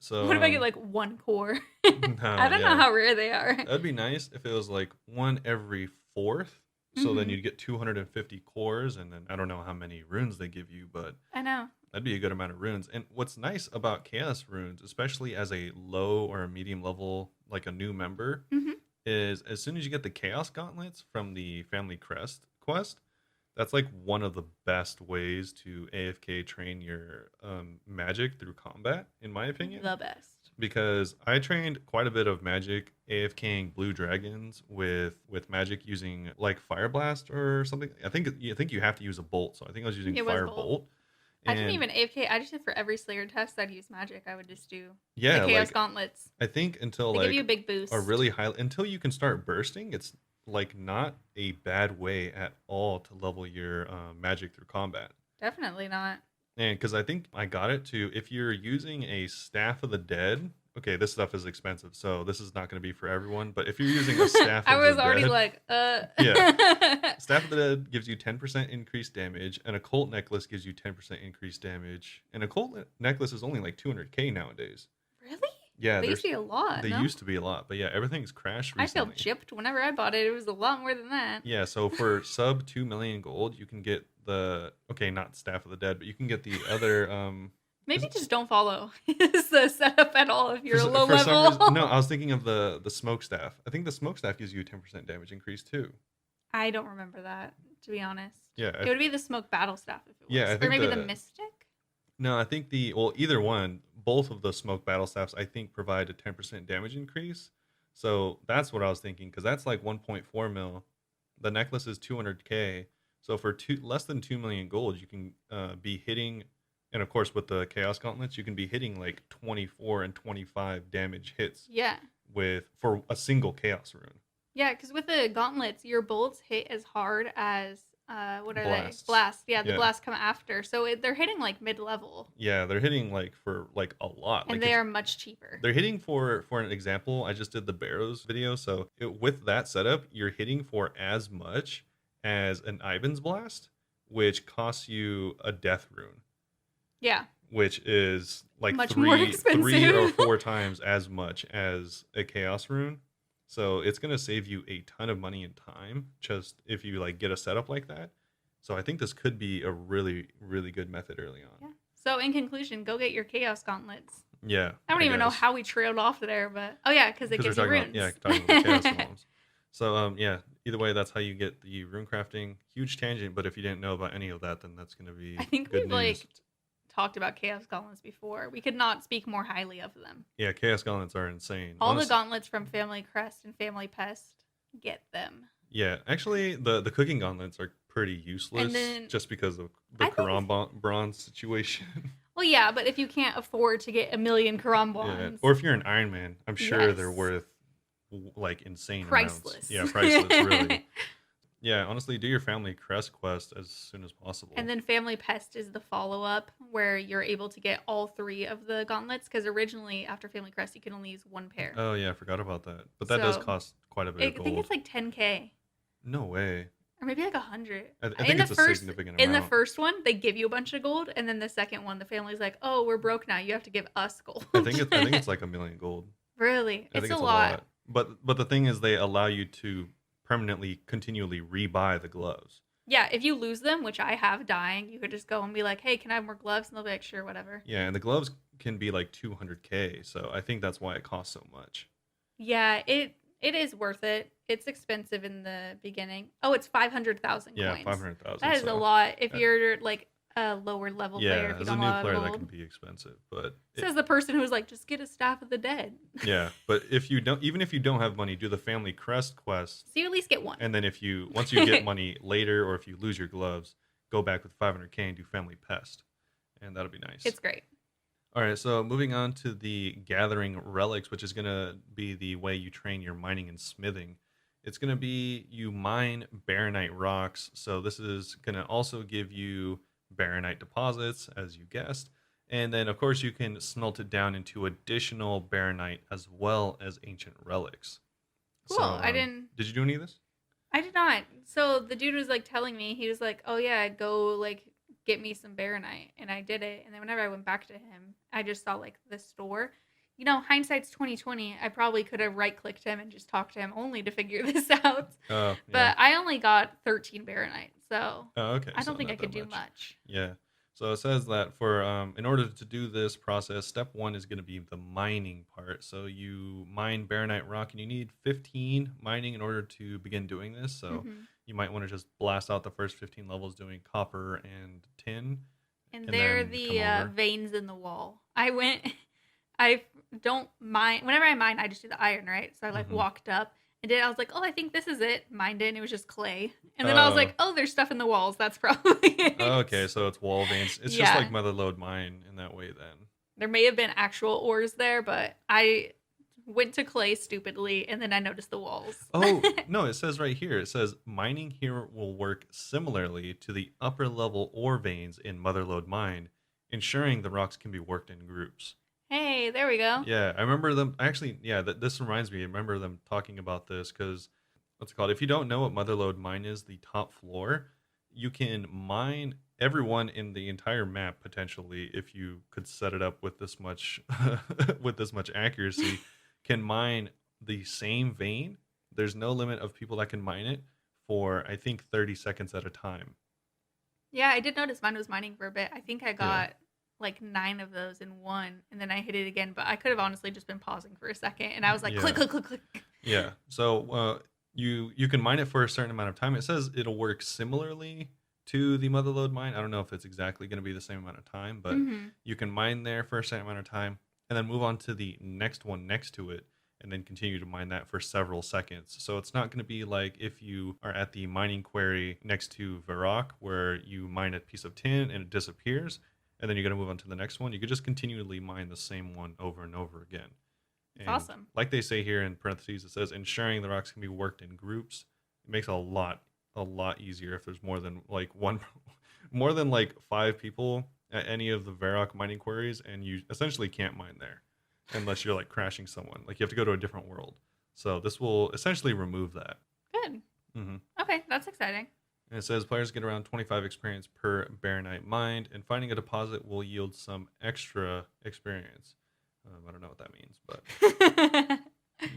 So What if I get like one core? no, I don't know yeah, how rare they are. that'd be nice if it was like one every fourth. So then Hmm. you'd get 250 cores, and then I don't know how many runes they give you, but I know. that'd be a good amount of runes. And what's nice about Chaos runes, especially as a low or a medium level, like a new member, Hmm. is as soon as you get the Chaos Gauntlets from the Family Crest quest, that's like one of the best ways to AFK train your magic through combat, in my opinion. The best. Because I trained quite a bit of magic AFKing blue dragons with magic using like Fire Blast or something. I think you have to use a bolt, so I think I was using It was Fire bold. Bolt. I didn't And even AFK. I just did for every Slayer test I'd use magic. I would just do the yeah, Chaos like Gauntlets. I think until They give you like a big a boost. really high until you can start bursting, it's like not a bad way at all to level your magic through combat. Definitely not. And because I think I got it to if you're using a Staff of the Dead, okay, this stuff is expensive, so this is not going to be for everyone. But if you're using a Staff I of the was already Dead, like, yeah, Staff of the Dead gives you 10% increased damage, and a Cult Necklace gives you 10% increased damage. And a Cult Necklace is only like 200k nowadays. Really? Yeah, They used to be a lot, they no? used to be a lot, but yeah, everything's crashed I felt recently. gypped whenever I bought it. It was a lot more than that. Yeah, so for sub 2 million gold, you can get the okay, not Staff of the Dead, but you can get the other Maybe is it just don't follow the setup at all if you're a low for some reason, no, level. I was thinking of the smoke staff. I think the smoke staff gives you a 10% damage increase too. I don't remember that, to be honest. Yeah, It would be the smoke battle staff if it yeah, was. I Or think maybe the the mystic? no, I think the well, either one, both of the smoke battle staffs, I think provide a 10% damage increase. So that's what I was thinking because that's like 1.4 mil. The necklace is 200k. So for less than 2 million gold, you can be hitting, and of course with the chaos gauntlets, you can be hitting like 24 and 25 damage hits Yeah. with for a single chaos rune. Yeah, because with the gauntlets, your bolts hit as hard as what are they? Blasts. Blast. Yeah, the Yeah. blasts come after, so they're hitting like mid level, Yeah, they're hitting like for like a lot. and Like they if are much cheaper. they're hitting for an example, I just did the Barrows video, so with that setup, you're hitting for as much as an Ivan's Blast, which costs you a death rune, Yeah, which is like much more three or expensive. four times as much as a chaos rune. So it's gonna save you a ton of money and time just if you like get a setup like that. So I think this could be a really good method early Yeah. on. So in conclusion, go get your chaos gauntlets. Yeah, I don't even know guess. how we trailed off there, but oh yeah, because it Because we're gives you talking about runes. talking about the chaos golems. So yeah, either way, that's how you get the rune crafting. Huge tangent, but if you didn't know about any of that, then that's gonna be I think good we've news. like talked about chaos gauntlets before. We could not speak more highly of them. Yeah, chaos gauntlets are insane. All the gauntlets from Family Crest and Family Pest, get them. Yeah, actually, the cooking gauntlets are pretty useless then just because of the I think Karam bronze situation. Well, yeah, but if you can't afford to get a million Yeah, Karambwans, or if you're an Iron Man, I'm sure they're yes, worth like insane amounts. priceless. Yeah, priceless, really. Yeah, honestly, do your family crest quest as soon as And possible. then Family Pest is the follow up where you're able to get all three of the gauntlets because originally after Family Crest you can only use one pair. Oh yeah, I forgot about that. But that does So cost quite a bit I of think gold. it's like 10K No way. or maybe like 100. I think it's a significant In the amount. first one they give you a bunch of gold, and then the second one the family's like, oh, we're broke now. You have to give us gold. I think it's like a million gold. Really, I it's think a it's a lot. lot. But the thing is, they allow you to permanently, continually rebuy the gloves. Yeah, if you lose them, which I have dying, you could just go and be like, hey, can I have more gloves? And they'll be like, sure, whatever. Yeah, and the gloves can be like 200K, so I think that's why it costs so much. Yeah, it is worth it. It's expensive in the beginning. Oh, it's 500,000 Yeah, coins. 500,000. That is a So lot if uh, you're like a lower level player, yeah, if you as a don't new have a lot player, of that gold. can be expensive. But Says the person who was like, just get a staff of the dead. yeah, but if you don't, even if you don't have money, do the family crest quest, So you at least get one. and then if you once you get money later, or if you lose your gloves, go back with 500K and do family pest, and that'll be nice. It's great. All right, so moving on to the gathering relics, which is going to be the way you train your mining and smithing. It's going to be you mine Baronite rocks. So this is going to also give you Baronite deposits, as you guessed. And then, of course, you can smelt it down into additional Baronite as well as ancient relics. Cool. So, I didn't. did you do any of this? I did not. So the dude was like telling me, he was like, oh yeah, go like get me some Baronite. And I did it. And then whenever I went back to him, I just saw like the store. You know, hindsight's 2020. I probably could have right clicked him and just talked to him only to figure this out. Oh, yeah. But I only got 13 Baronite. So Oh, okay. I So don't think I not could that do much. much. Yeah. So it says that for in order to do this process, step one is going to be the mining part. So you mine Baronite rock, and you need 15 mining in order to begin doing this. So Hmm. you might want to just blast out the first 15 levels doing copper and tin, And and they're then come the over. veins in the wall. I don't mine. Whenever I mine, I just do the iron, right? So I like Hmm. walked up and did. I was like, oh, I think this is it. Mined it, and it was just clay. And then I was Oh, like, oh, there's stuff in the walls. That's probably it. okay. So it's wall veins. It's just like Yeah, Motherlode Mine in that way, then. there may have been actual ores there, but I went to clay stupidly, and then I noticed the walls. Oh, no, it says right here. It says mining here will work similarly to the upper level ore veins in Motherlode Mine, ensuring the rocks can be worked in groups. Hey, there we go. Yeah, I remember them actually. Yeah, this reminds me. I remember them talking about this because what's it called? If you don't know what Motherlode Mine is, the top floor, you can mine everyone in the entire map potentially if you could set it up with this much with this much accuracy. Can mine the same vein. There's no limit of people that can mine it for I think 30 seconds at a time. Yeah, I did notice mine was mining for a bit. I think I Yeah. got like 9 of those in one, and then I hit it again. But I could have honestly just been pausing for a second, and I was like, click, Yeah. click, click, click. Yeah. So you can mine it for a certain amount of time. It says it'll work similarly to the Motherlode mine. I don't know if it's exactly going to be the same amount of time, but Hmm. you can mine there for a certain amount of time and then move on to the next one next to it and then continue to mine that for several seconds. So it's not going to be like if you are at the mining quarry next to Varrock where you mine a piece of tin and it disappears and then you're going to move on to the next one. You could just continually mine the same one over and over again. It's And awesome. like they say here in parentheses, it says ensuring the rocks can be worked in groups. It makes a lot easier if there's more than like one, more than like 5 people at any of the Varrock mining quarries, and you essentially can't mine there unless you're like crashing someone. Like you have to go to a different world. So this will essentially remove that. Good. Hmm. Okay, that's exciting. And it says players get around 25 experience per Baronite mined, and finding a deposit will yield some extra experience. I don't know what that means, but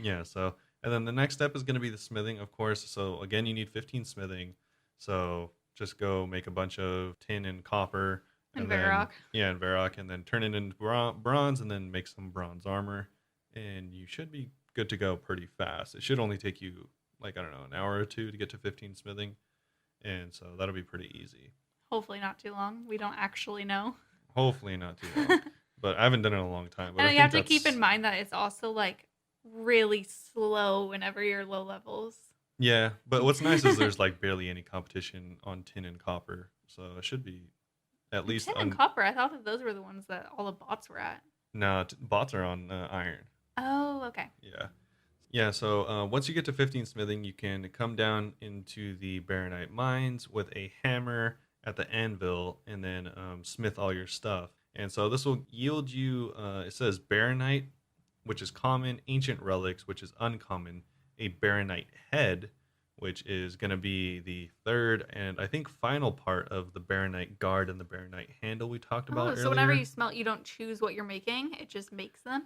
yeah. So, and then the next step is going to be the smithing, of course. So again, you need 15 smithing. So just go make a bunch of tin and copper, And and then Varrock. yeah, and Varrock, and then turn it into bronze, and then make some bronze armor, and you should be good to go pretty fast. It should only take you like I don't know an hour or two to get to 15 smithing, and so that'll be pretty easy. Hopefully not too long. We don't actually know. Hopefully not too long, but I haven't done it in a long time. But I And you think have to keep that's in mind that it's also like really slow whenever you're low levels. yeah. But what's nice is there's like barely any competition on tin and copper, so it should be At least Tin and copper. I thought that those were the ones that all the bots were at. no, bots are on iron. Oh, okay. Yeah. Yeah, so once you get to 15 smithing, you can come down into the Baronite mines with a hammer at the anvil and then smith all your stuff. And so this will yield you, it says Baronite, which is common, ancient relics, which is uncommon, a Baronite head, which is going to be the third and I think final part of the Baronite guard and the Baronite handle we talked about Oh, earlier. so whenever you smelt, you don't choose what you're making. It just makes them?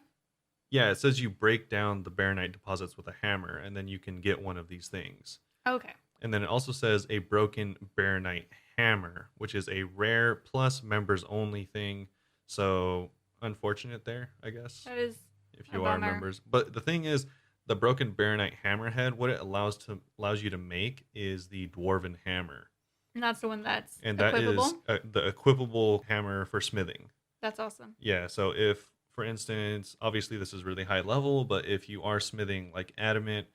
Yeah, it says you break down the Baronite deposits with a hammer, and then you can get one of these things. Okay. And then it also says a broken Baronite hammer, which is a rare plus members only thing. So unfortunate there, I guess, That is if a you are bummer. members. But the thing is, the broken Baronite hammerhead, what it allows you to make is the Dwarven Hammer, And that's the one that's and that is equipable? the equipable hammer for smithing. That's awesome. Yeah, so if, for instance, obviously this is really high level, but if you are smithing like adamant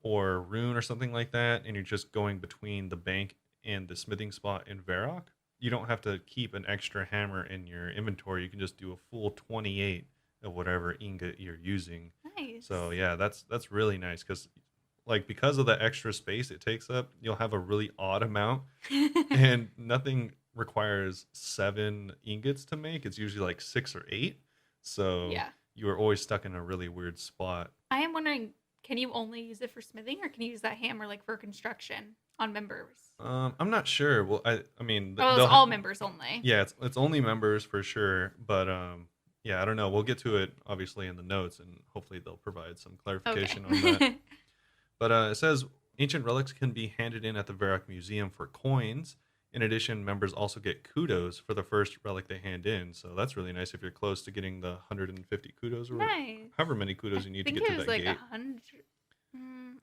or rune or something like that, and you're just going between the bank and the smithing spot in Varrock, you don't have to keep an extra hammer in your inventory. You can just do a full 28 of whatever ingot you're using. Nice. So yeah, that's really nice because of the extra space it takes up, you'll have a really odd amount, and nothing requires 7 ingots to make. It's usually like 6 or 8. So Yeah. you are always stuck in a really weird spot. I am wondering, can you only use it for smithing, or can you use that hammer like for construction on members? I'm not sure. Well, I mean, Oh, it's all members only. Yeah, it's only members for sure. But yeah, I don't know. We'll get to it obviously in the notes, and hopefully they'll provide some clarification on that. But it says ancient relics can be handed in at the Varrock Museum for coins. In addition, members also get kudos for the first relic they hand in. So that's really nice if you're close to getting the 150 kudos or Nice. however many kudos you need to I get think to it was that like gate. 100.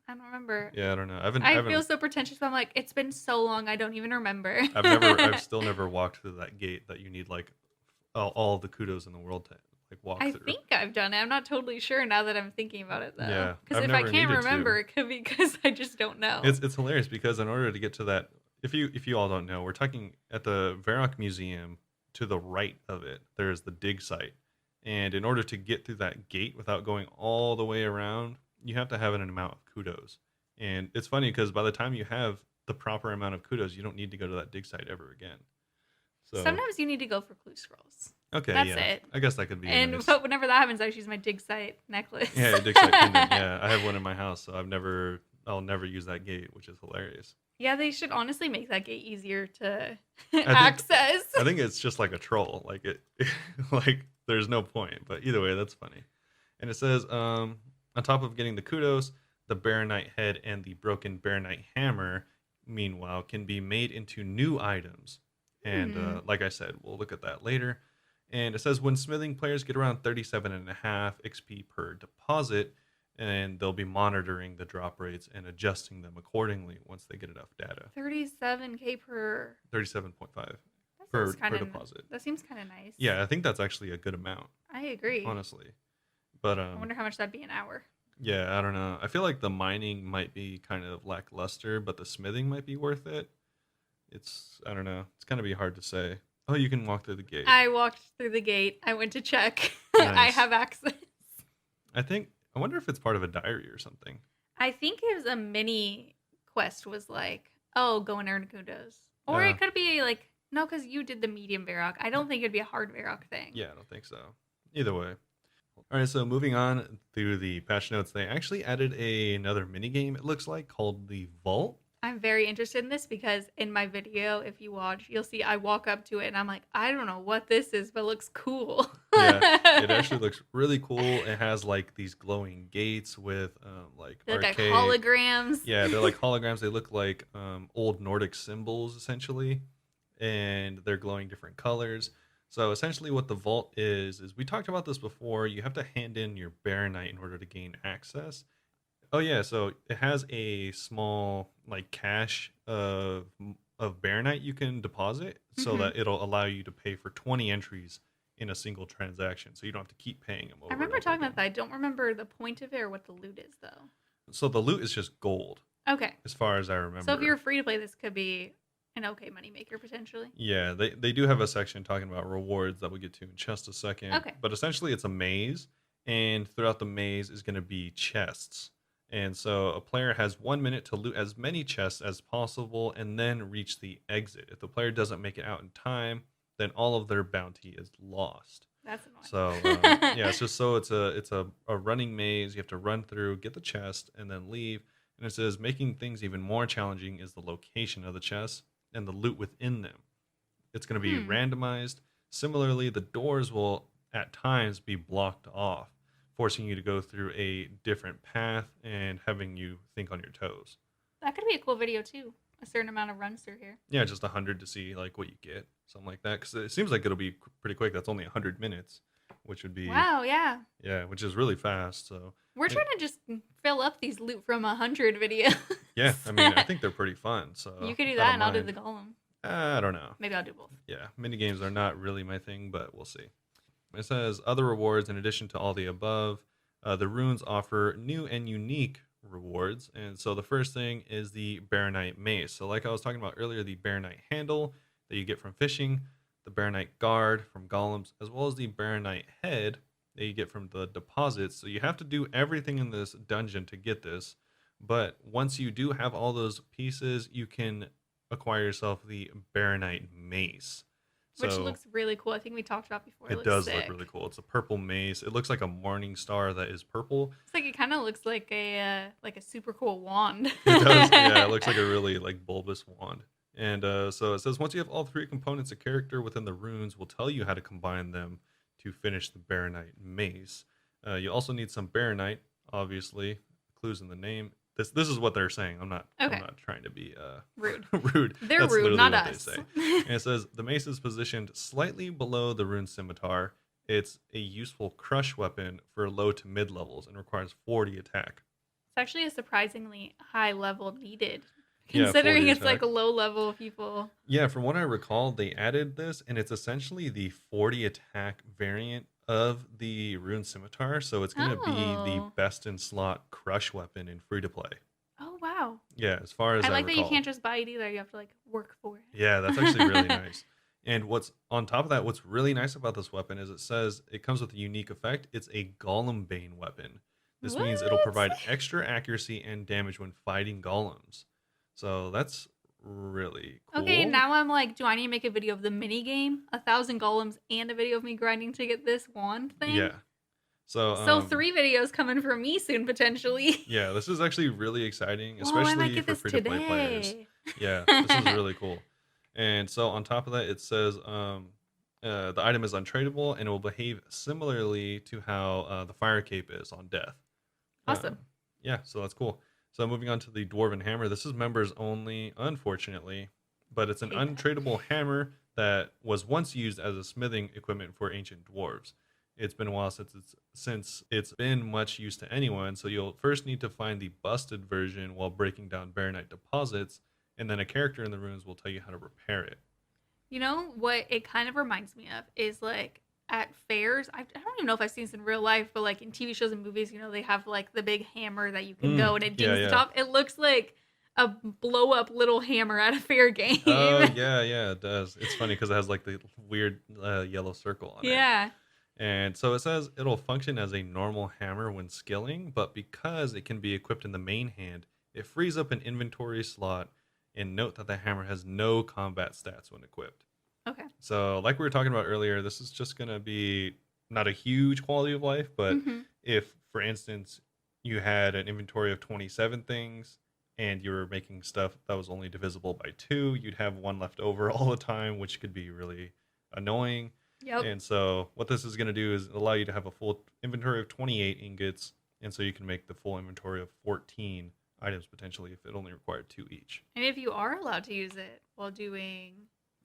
I don't remember. Yeah, I don't know. I feel so pretentious, but I'm like, it's been so long, I don't even remember. I've still never walked through that gate that you need like all the kudos in the world to like walk I through. think I've done it. I'm not totally sure now that I'm thinking about it though. Yeah, Because I've if I never can't needed to. remember, it could be because I just don't know. It's hilarious because in order to get to that, if you all don't know, we're talking at the Varrock Museum. To the right of it, there is the dig site, and in order to get through that gate without going all the way around, you have to have an amount of kudos. And it's funny because by the time you have the proper amount of kudos, you don't need to go to that dig site ever again. So Sometimes you need to go for clue scrolls. okay, That's yeah, it. I guess that could be. And nice. but whenever that happens, I just use my dig site necklace. Yeah, dig site pendant. Yeah, I have one in my house, so I'll never use that gate, which is hilarious. Yeah, they should honestly make that gate easier to think- access. I think it's just like a troll. Like like there's no point. But either way, that's funny. And it says, on top of getting the kudos, the Baronite head and the broken Baronite hammer, meanwhile, can be made into new items. And like I said, we'll look at that later. And it says when smithing, players get around 37.5 XP per deposit, and they'll be monitoring the drop rates and adjusting them accordingly once they get enough data. 37k per. 37.5 That per seems kind of deposit. That seems kind of nice. Yeah, I think that's actually a good amount, I agree. honestly. But I wonder how much that'd be an hour. yeah, I don't know. I feel like the mining might be kind of lackluster, but the smithing might be worth it. I don't know. It's gonna be hard to say. Oh, you can walk through the gate. I walked through the gate. I went to check. I Nice. have access. I wonder if it's part of a diary or something. I think it was a mini quest. Was like, oh, go and earn kudos, or Yeah. it could be like, no, because you did the medium Varrock. I don't think it'd be a hard Varrock thing. Yeah, I don't think so. Either way. All right, so moving on through the patch notes, they actually added another mini game. It looks like called the Vault. I'm very interested in this because in my video, if you watch, you'll see I walk up to it and I'm like, I don't know what this is, but it looks cool. Yeah, it actually looks really cool. It has like these glowing gates with like They look like arcade. holograms. Yeah, they're like holograms. They look like old Nordic symbols essentially, and they're glowing different colors. So essentially, what the vault is we talked about this before. You have to hand in your Baronite in order to gain access. Oh yeah, so it has a small like cache of Baronite you can deposit, so Mhm. that it'll allow you to pay for 20 entries in a single transaction. So you don't have to keep paying them over. I remember talking about that. I don't remember the point of it or what the loot is, though. So the loot is just gold, Okay. as far as I remember. So if you're free to play, this could be an okay moneymaker potentially. Yeah, they do have a section talking about rewards that we'll get to in just a second. Okay. But essentially, it's a maze, and throughout the maze is going to be chests. And so a player has 1 minute to loot as many chests as possible and then reach the exit. If the player doesn't make it out in time, then all of their bounty is lost. That's So annoying. yeah, it's a running maze. You have to run through, get the chest, and then leave. And it says making things even more challenging is the location of the chests and the loot within them. It's going to be Hmm. randomized. Similarly, the doors will at times be blocked off, forcing you to go through a different path and having you think on your toes. That could be a cool video too. A certain amount of runs through here. Yeah, just 100 to see like what you get, something like that. Because it seems like it'll be pretty quick. That's only 100 minutes, which would be Wow, yeah. yeah, which is really fast. So We're eh, trying to just fill up these loot from 100 videos. yeah, I mean, I think they're pretty fun. So You could do I that don't and I'll do mind. the golem. I don't know. Maybe I'll do both. Yeah, mini games are not really my thing, but we'll see. It says other rewards in addition to all the above. The runes offer new and unique rewards, and so the first thing is the Baronite Mace. So, like I was talking about earlier, the Baronite handle that you get from fishing, the Baronite guard from golems, as well as the Baronite head that you get from the deposits. So you have to do everything in this dungeon to get this, but once you do have all those pieces, you can acquire yourself the Baronite Mace. Which So looks really cool. I think we talked about before. It it looks does look really sick. cool. It's a purple mace. It looks like a morning star that is purple. It's like it kind of looks like a super cool wand. It does. Yeah, it looks like a really like bulbous wand. And so it says once you have all three components, a character within the runes will tell you how to combine them to finish the Baronite mace. You also need some Baronite, obviously. Clues in the name. This is what they're saying. I'm Okay. not trying to be Rude. rude. They're That's rude, literally not what they us. say. And it says the mace is positioned slightly below the rune scimitar. It's a useful crush weapon for low to mid levels and requires 40 attack. It's actually a surprisingly high level needed, Yeah, considering 40 it's like attack. a low level people. Yeah, from what I recall, they added this, and it's essentially the 40 attack variant of the rune scimitar. So it's going to be the Oh. best in slot crush weapon in free to play. Oh wow. Yeah, as far as I I like that you recall. can't just buy it either. You have to like work for it. Yeah, that's actually really nice. And what's on top of that, what's really nice about this weapon is it says it comes with a unique effect. It's a Golem Bane weapon. This means it'll What? provide extra accuracy and damage when fighting golems. So that's really Okay, cool. now I'm like, do I need to make a video of the mini game, 1,000 golems, and a video of me grinding to get this wand thing? Yeah. So So 3 videos coming from me soon potentially. yeah, this is actually really exciting, Whoa, I might especially get for this free to play players. today. Yeah, this is really cool. And so on top of that, it says the item is untradeable and it will behave similarly to how the fire cape is on death. Awesome. Yeah, so that's cool. So moving on to the Dwarven Hammer. This is members only, unfortunately, but it's an Hate that. untradeable hammer that was once used as a smithing equipment for ancient dwarves. It's been a while since it's been much use to anyone, so you'll first need to find the busted version while breaking down Baronite deposits, and then a character in the runes will tell you how to repair it. You know what it kind of reminds me of is like at fairs. I don't even know if I've seen this in real life, but like in TV shows and movies, they have like the big hammer that you can go and it Yeah, dings the yeah. top. It looks like a blow up little hammer at a fair game. Oh, yeah, it does. It's funny because it has like the weird yellow circle on it. Yeah. And so it says it'll function as a normal hammer when skilling, but because it can be equipped in the main hand, it frees up an inventory slot. And note that the hammer has no combat stats when equipped. Okay. So, like we were talking about earlier, this is just going to be not a huge quality of life, but Hmm. if, for instance, you had an inventory of 27 things and you were making stuff that was only divisible by 2, you'd have one left over all the time, which could be really annoying. Yep. And so what this is going to do is allow you to have a full inventory of 28 ingots, and so you can make the full inventory of 14 items potentially if it only required 2 each. And if you are allowed to use it while doing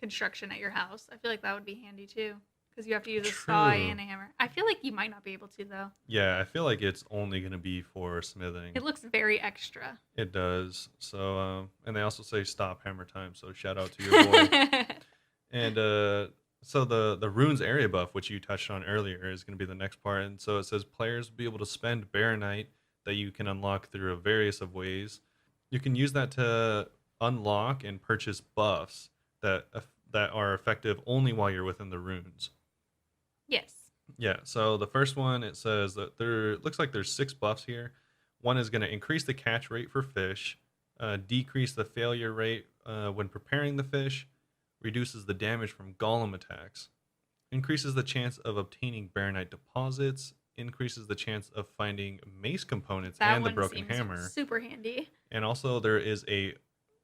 construction at your house, I feel like that would be handy too. Because you have to use a saw True. and a hammer. I feel like you might not be able to though. Yeah, I feel like it's only going to be for smithing. It looks very extra. It does. So, and they also say stop hammer time. So shout out to your boy. And so the runes area buff, which you touched on earlier, is going to be the next part. And so it says players will be able to spend Baronite that you can unlock through a various of ways. You can use that to unlock and purchase buffs that are effective only while you're within the runes. Yes. Yeah, so the first one, it says that there looks like there's 6 buffs here. One is going to increase the catch rate for fish, decrease the failure rate when preparing the fish, reduces the damage from golem attacks, increases the chance of obtaining Baronite deposits, increases the chance of finding mace components That and the one broken seems hammer. super handy. And also there is it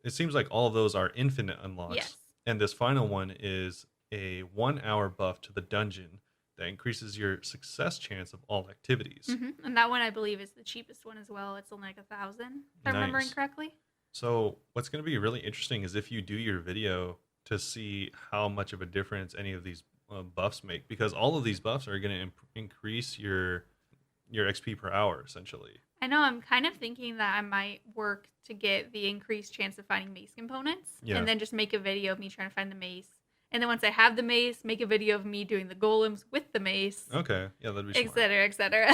seems like all of those are infinite unlocks. Yes. And this final one is a 1-hour buff to the dungeon that increases your success chance of all activities. And that one I believe is the cheapest one as well. It's only like 1,000, if I'm remembering correctly. So what's going to be really interesting is if you do your video to see how much of a difference any of these buffs make, because all of these buffs are going to increase your XP per hour essentially. I know, I'm kind of thinking that I might work to get the increased chance of finding mace components, and then just make a video of me trying to find the mace. And then once I have the mace, make a video of me doing the golems with the mace. Okay, yeah, that'd be smart. Etc., etc.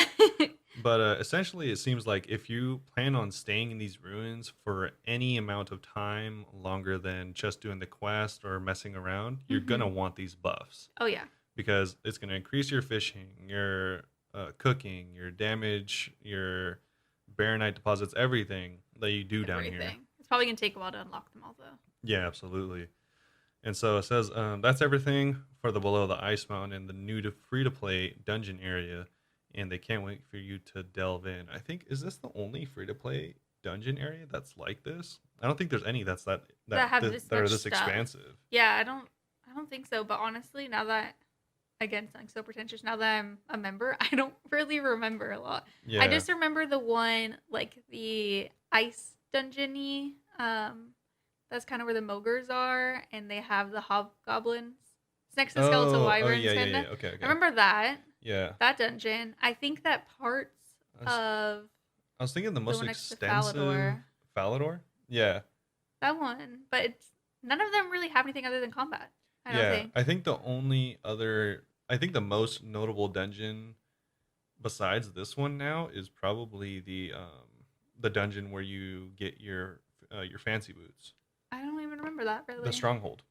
But essentially, it seems like if you plan on staying in these ruins for any amount of time longer than just doing the quest or messing around, you're going to want these buffs. Oh, yeah. Because it's going to increase your fishing, your cooking, your damage, your Baronite deposits, everything that you do down here. It's probably going to take a while to unlock them all, though. Yeah, absolutely. And so it says that's everything for the Below the Ice Mountain and the new to free-to-play dungeon area. And they can't wait for you to delve in. I think, is this the only free-to-play dungeon area that's like this? I don't think there's any that are this expansive. Yeah, I don't think so. But honestly, now that, again, sounding so pretentious, now that I'm a member, I don't really remember a lot. Yeah. I just remember the one, like the ice dungeon-y. That's kind of where the Mogres are, and they have the hobgoblins. It's next to Skeletal Wyverns. Yeah. Okay. I remember that. Yeah. That dungeon. I think that parts of... I was thinking the most extensive... Falador? Yeah. That one. But none of them really have anything other than combat. I don't think. I think the only other... I think the most notable dungeon besides this one now is probably the dungeon where you get your fancy boots. I don't even remember that, really. The stronghold.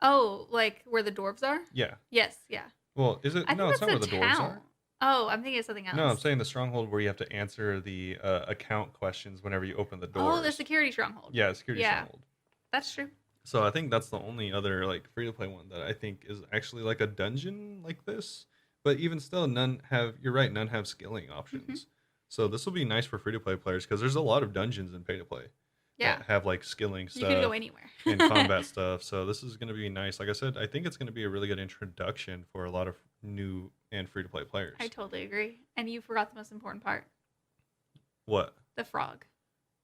Oh, like where the dwarves are? Yeah. Yes, yeah. Well, is it? No, it's not where the dwarves are. Oh, I'm thinking of something else. No, I'm saying the stronghold where you have to answer the account questions whenever you open the doors. Oh, the security stronghold. Yeah, security stronghold. That's true. So I think that's the only other like free-to-play one that I think is actually like a dungeon like this. But even still, you're right, none have skilling options. So this will be nice for free-to-play players because there's a lot of dungeons in pay-to-play. Yeah. That have like skilling stuff. You can go anywhere. And combat stuff. So this is going to be nice. Like I said, I think it's going to be a really good introduction for a lot of new and free-to-play players. I totally agree. And you forgot the most important part. What? The frog.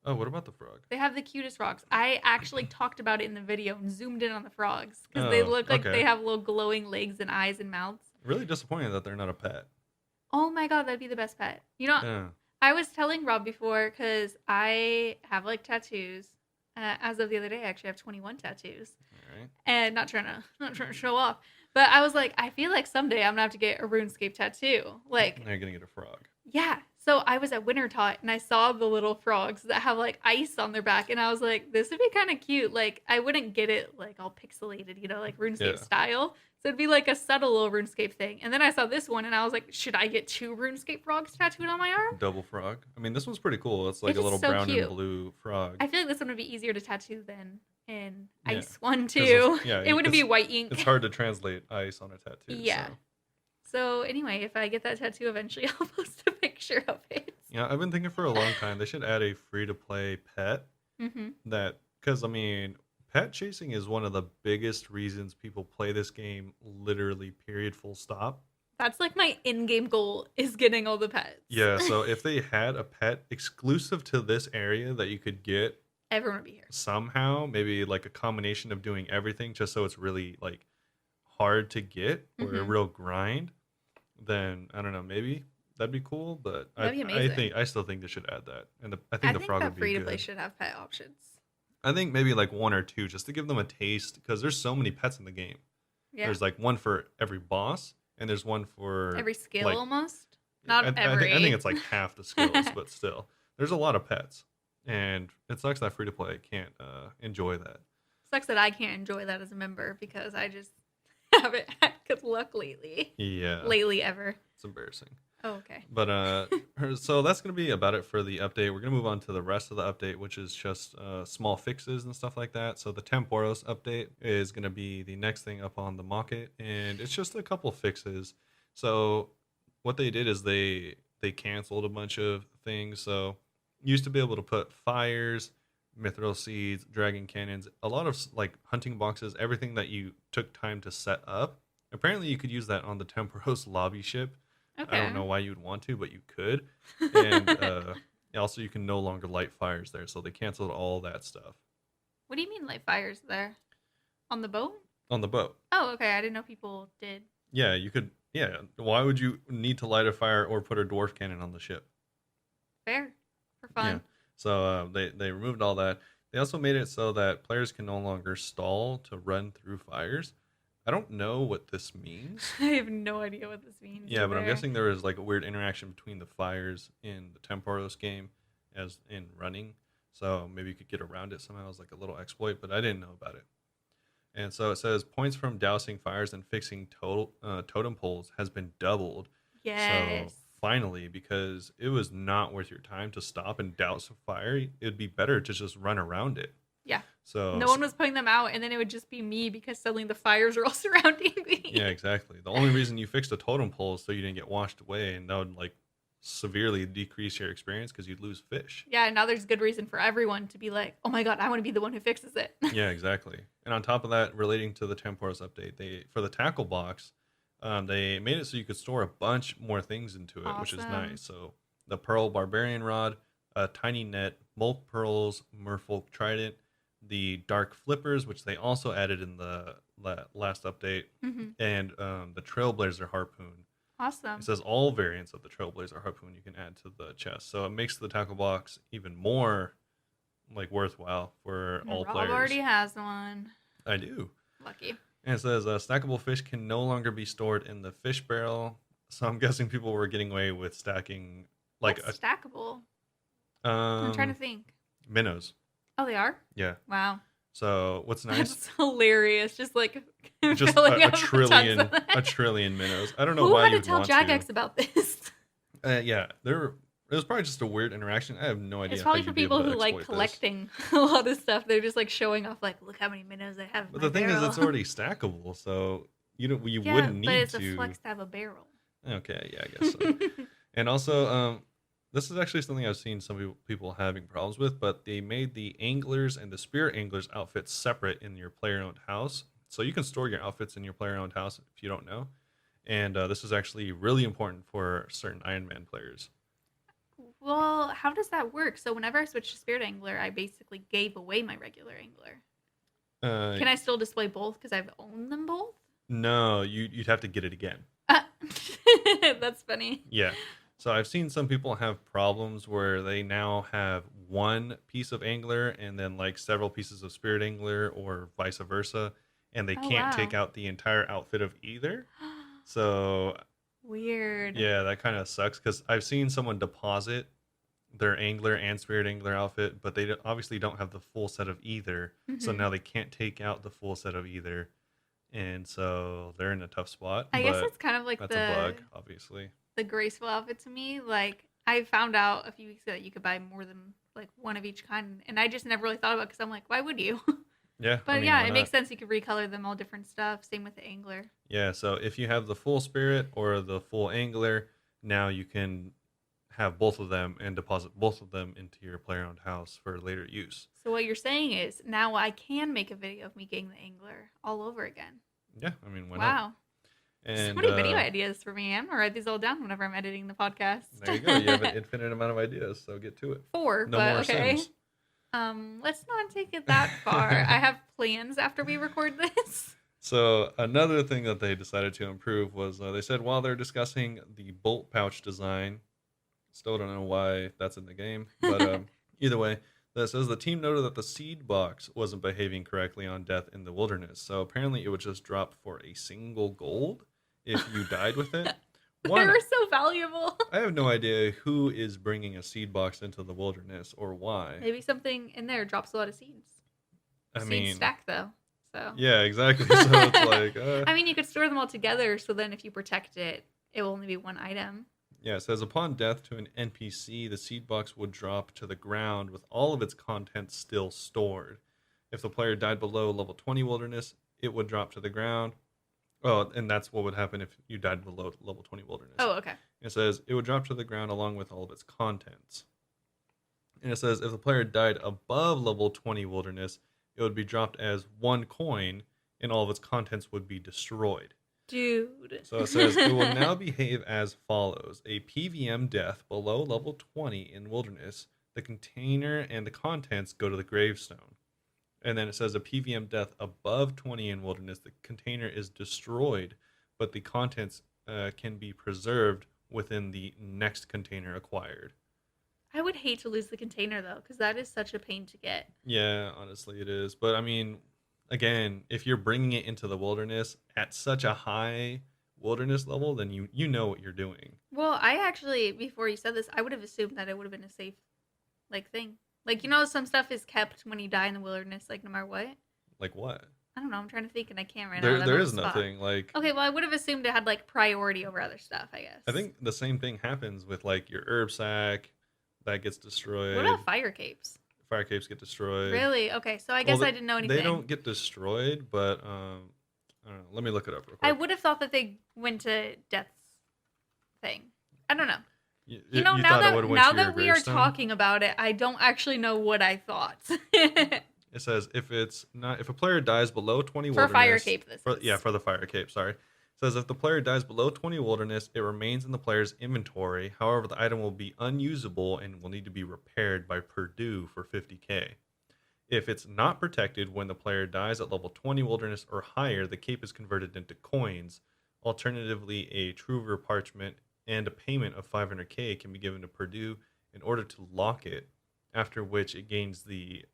Oh, what about the frog? They have the cutest frogs. I actually talked about it in the video and zoomed in on the frogs because they look like they have little glowing legs and eyes and mouths. Really disappointed that they're not a pet. Oh my god, that'd be the best pet. You know, I was telling Rob before because I have like tattoos. As of the other day, I actually have 21 tattoos. All right. And not trying to show off, but I was like, I feel like someday I'm gonna have to get a RuneScape tattoo. Like, now you're gonna get a frog. Yeah. So I was at Wintertot and I saw the little frogs that have like ice on their back, and I was like, this would be kind of cute. Like, I wouldn't get it like all pixelated, you know, like RuneScape style. So it'd be like a subtle little RuneScape thing. And then I saw this one and I was like, should I get 2 RuneScape frogs tattooed on my arm? Double frog. I mean, this one's pretty cool. It's like a little brown and blue frog. I feel like this one would be easier to tattoo than an ice one too. It wouldn't be white ink. It's hard to translate ice on a tattoo. Yeah. So anyway, if I get that tattoo eventually, I'll post a picture of it. Yeah, I've been thinking for a long time they should add a free-to-play pet. Because I mean, pet chasing is one of the biggest reasons people play this game. Literally, period, full stop. That's like my in-game goal is getting all the pets. Yeah, so if they had a pet exclusive to this area that you could get, everyone would be here somehow. Maybe like a combination of doing everything, just so it's really like hard to get or a real grind. Then I don't know, maybe that'd be cool. But I still think they should add that, and I think the frog would be good. Free to play should have pet options. I think maybe like 1 or 2 just to give them a taste, because there's so many pets in the game. Yeah. There's like one for every boss, and there's one for every skill almost. Not every. I think it's like half the skills, but still, there's a lot of pets. And it sucks that free to play can't enjoy that. Sucks that I can't enjoy that as a member because I just haven't had good luck lately. Yeah, Lately ever. it's embarrassing. Oh, okay. But so that's gonna be about it for the update. We're gonna move on to the rest of the update, which is just small fixes and stuff like that. So the Temporos update is gonna be the next thing up on the market, and it's just a couple fixes. So what they did is they canceled a bunch of things. So you used to be able to put fires, mithril seeds, dragon cannons, a lot of like hunting boxes, everything that you took time to set up. Apparently, you could use that on the Temporos lobby ship. I Okay. don't know why you'd want to, but you could. And also, you can no longer light fires there, so they canceled all that stuff What do you mean light fires there? On the boat? on the boat. Oh, okay. I didn't know people did. Yeah, you could. Yeah, why would you need to light a fire or put a dwarf cannon on the ship? Fair. For Yeah. fun. So they removed all that. They also made it so that players can no longer stall to run through fires. I don't know what this means. I have no idea what this means. Yeah, but I'm either. guessing there was like a weird interaction between the fires in the Temporos game as in running. So maybe you could get around it somehow as like a little exploit, but I didn't know about it. And so it says points from dousing fires and fixing totem poles has been doubled. So Yes. finally, because it was not worth your time to stop and douse a fire, it'd be better to just run around it. Yeah. So No one was putting them out, and then it would just be me because suddenly the fires are all surrounding me. yeah, exactly. The only reason you fixed a totem pole is so you didn't get washed away, and that would like severely decrease your experience because you'd lose fish. Yeah, and now there's good reason for everyone to be like, oh my god, I want to be the one who fixes it. Yeah, exactly. And on top of that, relating to the Temporos update, they for the tackle box, they made it so you could store a bunch more things into it, which is Awesome. nice. So the Pearl Barbarian Rod, a tiny net, Mulk Pearls, Merfolk Trident, the Dark Flippers, which they also added in the last update, Hmm. and the Trailblazer Harpoon. Awesome. It says all variants of the Trailblazer Harpoon you can add to the chest. So it makes the tackle box even more like worthwhile for all Rob players. already has one. I do. Lucky. And it says stackable fish can no longer be stored in the fish barrel. So I'm guessing people were getting away with stacking like What's stackable? a I'm trying to think. minnows. Oh, they are? Yeah. Wow. So what's nice? That's hilarious. Just like Just filling a up trillion, tons of that. a trillion minnows. I don't know Who why had to you'd tell want Jagex to. about this? Yeah, it was probably just a weird interaction. I have no idea. It's how probably you'd for be able people to who like exploit this. collecting a lot of stuff. They're just like showing off, like, look how many minnows I have. In But my the thing is, barrel. it's already stackable, so you yeah, wouldn't but need it's to. a flex to have a barrel. Okay, yeah, I guess so. And also, this is actually something I've seen some people having problems with, but they made the anglers and the spirit anglers outfits separate in your player-owned house. So you can store your outfits in your player-owned house if you don't know. And this is actually really important for certain Iron Man players. Well, how does that work? So whenever I switched to Spirit Angler, I basically gave away my regular Angler. Uh, Can I still display both because I've owned them both? no, you'd have to get it again. Uh, That's funny. Yeah. So I've seen some people have problems where they now have one piece of angler and then like several pieces of spirit angler or vice versa, and they Oh, can't take wow. out the entire outfit of either. So Weird. yeah, that kind of sucks because I've seen someone deposit their angler and spirit angler outfit, but they obviously don't have the full set of either. So Hmm. now they can't take out the full set of either, and so they're in a tough spot. I guess But it's kind of like that's a bug, obviously. the graceful outfit to me. Like I found out a few weeks ago that you could buy more than like one of each kind, and I just never really thought about it because I'm like, why would you? Yeah, I But mean, yeah, why it not? makes sense. You could recolor them all different stuff. Same with the angler. Yeah, so if you have the full spirit or the full angler, now you can have both of them and deposit both of them into your player-owned house for later use. So what you're saying is now I can make a video of me getting the angler all over again. Yeah, I mean, why not? Wow. So And many video ideas for me. I'm gonna write these all down whenever I'm editing the podcast. there you go. You have an infinite amount of ideas, so get to it. Four, No but more okay. Sims. Let's not take it that far. I have plans after we record this. So another thing that they decided to improve was they said while they're discussing the bolt pouch design, still don't know why that's in the game, but either way, that says the team noted that the seed box wasn't behaving correctly on Death in the Wilderness. So apparently it would just drop for a single gold if you died with it, They one, were so valuable. I have no idea who is bringing a seed box into the wilderness or why. Maybe something in there drops a lot of seeds. I Seeds mean, stack though, so. yeah, exactly. So it's like, I mean, you could store them all together, so then if you protect it, it will only be one item. yeah, it says upon death to an NPC, the seed box would drop to the ground with all of its contents still stored. If the player died below level 20 wilderness, it would drop to the ground. Oh, and that's what would happen if you died below level 20 wilderness. Oh, okay. It says it would drop to the ground along with all of its contents. And it says if the player died above level 20 wilderness, it would be dropped as 1 coin and all of its contents would be destroyed. Dude. So it says it will now behave as follows. A PVM death below level 20 in wilderness, the container and the contents go to the gravestone. And then it says a PVM death above 20 in wilderness, the container is destroyed, but the contents can be preserved within the next container acquired. I would hate to lose the container though, because that is such a pain to get. Yeah, honestly it is. But I mean, again, if you're bringing it into the wilderness at such a high wilderness level, then you know what you're doing. Well, I actually, before you said this, I would have assumed that it would have been a safe, thing. Like, some stuff is kept when you die in the wilderness, like, no matter what. Like what? I don't know. I'm trying to think, and I can't right now. There is nothing like. Okay, well, I would have assumed it had like priority over other stuff. I guess. I think the same thing happens with like your herb sack that gets destroyed. What about fire capes? Fire capes get destroyed. Really? Okay, so I guess I didn't know anything. They don't get destroyed, but I don't know. Let me look it up real quick. I would have thought that they went to death's thing. I don't know. You now that we are gravestone? talking about it, I don't actually know what I thought. It says if a player dies below 20 For wilderness, fire cape, this is. Yeah, for the fire cape. Sorry, it says if the player dies below 20 wilderness, it remains in the player's inventory. However, the item will be unusable and will need to be repaired by Purdue for 50k. If it's not protected when the player dies at level 20 wilderness or higher, the cape is converted into coins. Alternatively, a Truver parchment and a payment of 500k can be given to Purdue in order to lock it. After which it gains the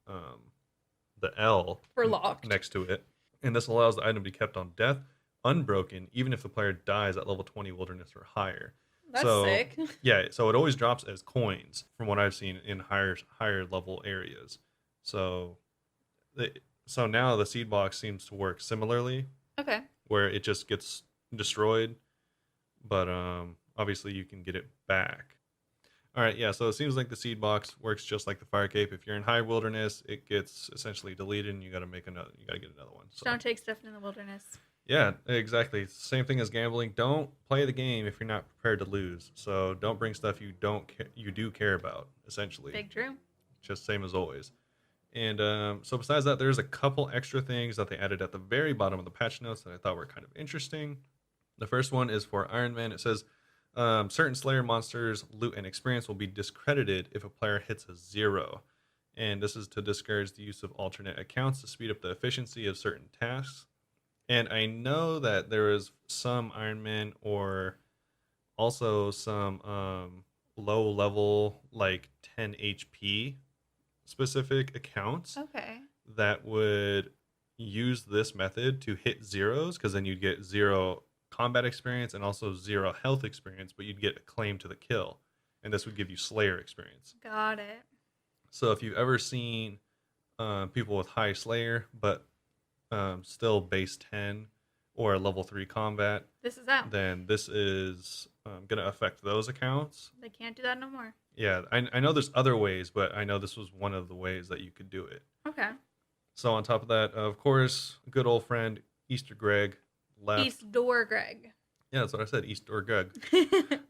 L For locked next to it, and this allows the item to be kept on death, unbroken, even if the player dies at level 20 wilderness or higher. That's sick. Yeah, so it always drops as coins from what I've seen in higher level areas. So now the seed box seems to work similarly. Okay. Where it just gets destroyed, but obviously you can get it back. All right, yeah, so it seems like the seed box works just like the fire cape. If you're in high wilderness, it gets essentially deleted and you got to get another one. So. Don't take stuff in the wilderness. Yeah, exactly. Same thing as gambling. Don't play the game if you're not prepared to lose. So don't bring stuff you do care about, essentially. Big true. Just same as always. And so besides that, there's a couple extra things that they added at the very bottom of the patch notes that I thought were kind of interesting. The first one is for Iron Man. It says, certain Slayer monsters, loot, and experience will be discredited if a player hits a 0. And this is to discourage the use of alternate accounts to speed up the efficiency of certain tasks. And I know that there is some Iron Man or also some low level, like 10 HP specific accounts that would use this method to hit zeros, because then you'd get 0 combat experience and also 0 health experience, but you'd get a claim to the kill, and this would give you Slayer experience. Got it. So if you've ever seen people with high Slayer but still base 10 or level 3 combat, then this is going to affect those accounts. They can't do that no more. Yeah, I know there's other ways, but I know this was one of the ways that you could do it. Okay. So on top of that, of course, good old friend Easter Greg left. Easter Greg. Yeah, that's what I said, Easter Greg.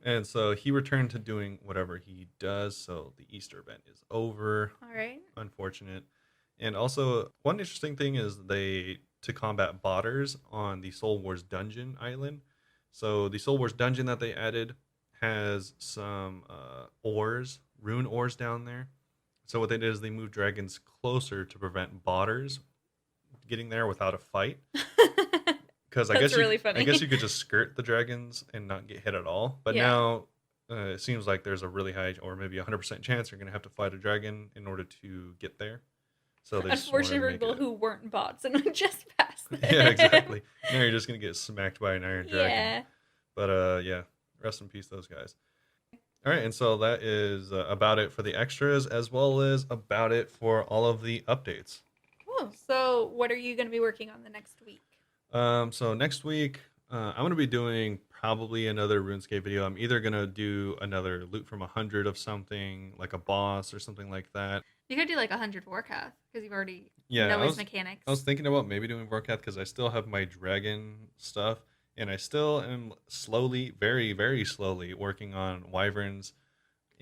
And so he returned to doing whatever he does. So the Easter event is over. All right. Unfortunate. And also, one interesting thing is to combat botters on the Soul Wars dungeon island. So the Soul Wars dungeon that they added has some rune ores down there. So what they did is they moved dragons closer to prevent botters getting there without a fight. Because I guess you could just skirt the dragons and not get hit at all. But now it seems like there's a really high, or maybe 100% chance you're going to have to fight a dragon in order to get there. So they unfortunately for people who weren't bots and would just pass them. Yeah, exactly. Now you're just going to get smacked by an iron dragon. Yeah. But yeah, Rest in peace, those guys. All right, and so that is about it for the extras, as well as about it for all of the updates. Oh, so what are you going to be working on the next week? So next week, I'm going to be doing probably another RuneScape video. I'm either going to do another loot from 100 of something, like a boss or something like that. You could do like 100 Warcath, because you've already Yeah, know his mechanics. I was thinking about maybe doing Vorkath because I still have my dragon stuff, and I still am slowly, very, very slowly working on wyverns.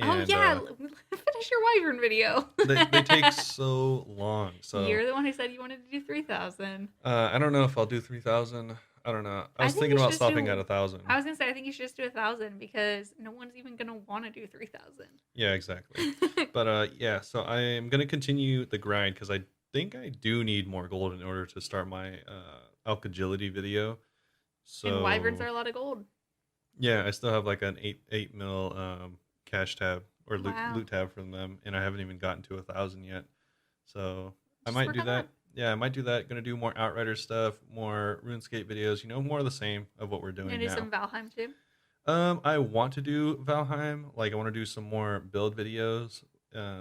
Oh And, yeah, finish your wyvern video. they take so long. So You're the one who said you wanted to do 3,000. I don't know if I'll do 3,000. I don't know. I I was think thinking you about should stopping do- at 1,000. I was gonna say I think you should just do 1,000 because no one's even gonna want to do 3,000. Yeah, exactly. But yeah, so I am gonna continue the grind because I think I do need more gold in order to start my elk agility video. So And wyverns are a lot of gold. yeah, I still have like an 8 mil cash tab or Wow. loot tab from them, and I haven't even gotten to 1,000 yet. So I Just might work do on that. Yeah, I might do that. Gonna do more Outrider stuff, more RuneScape videos. More of the same of what we're doing Gonna do now. some Valheim too. I want to do Valheim. Like I want to do some more build videos.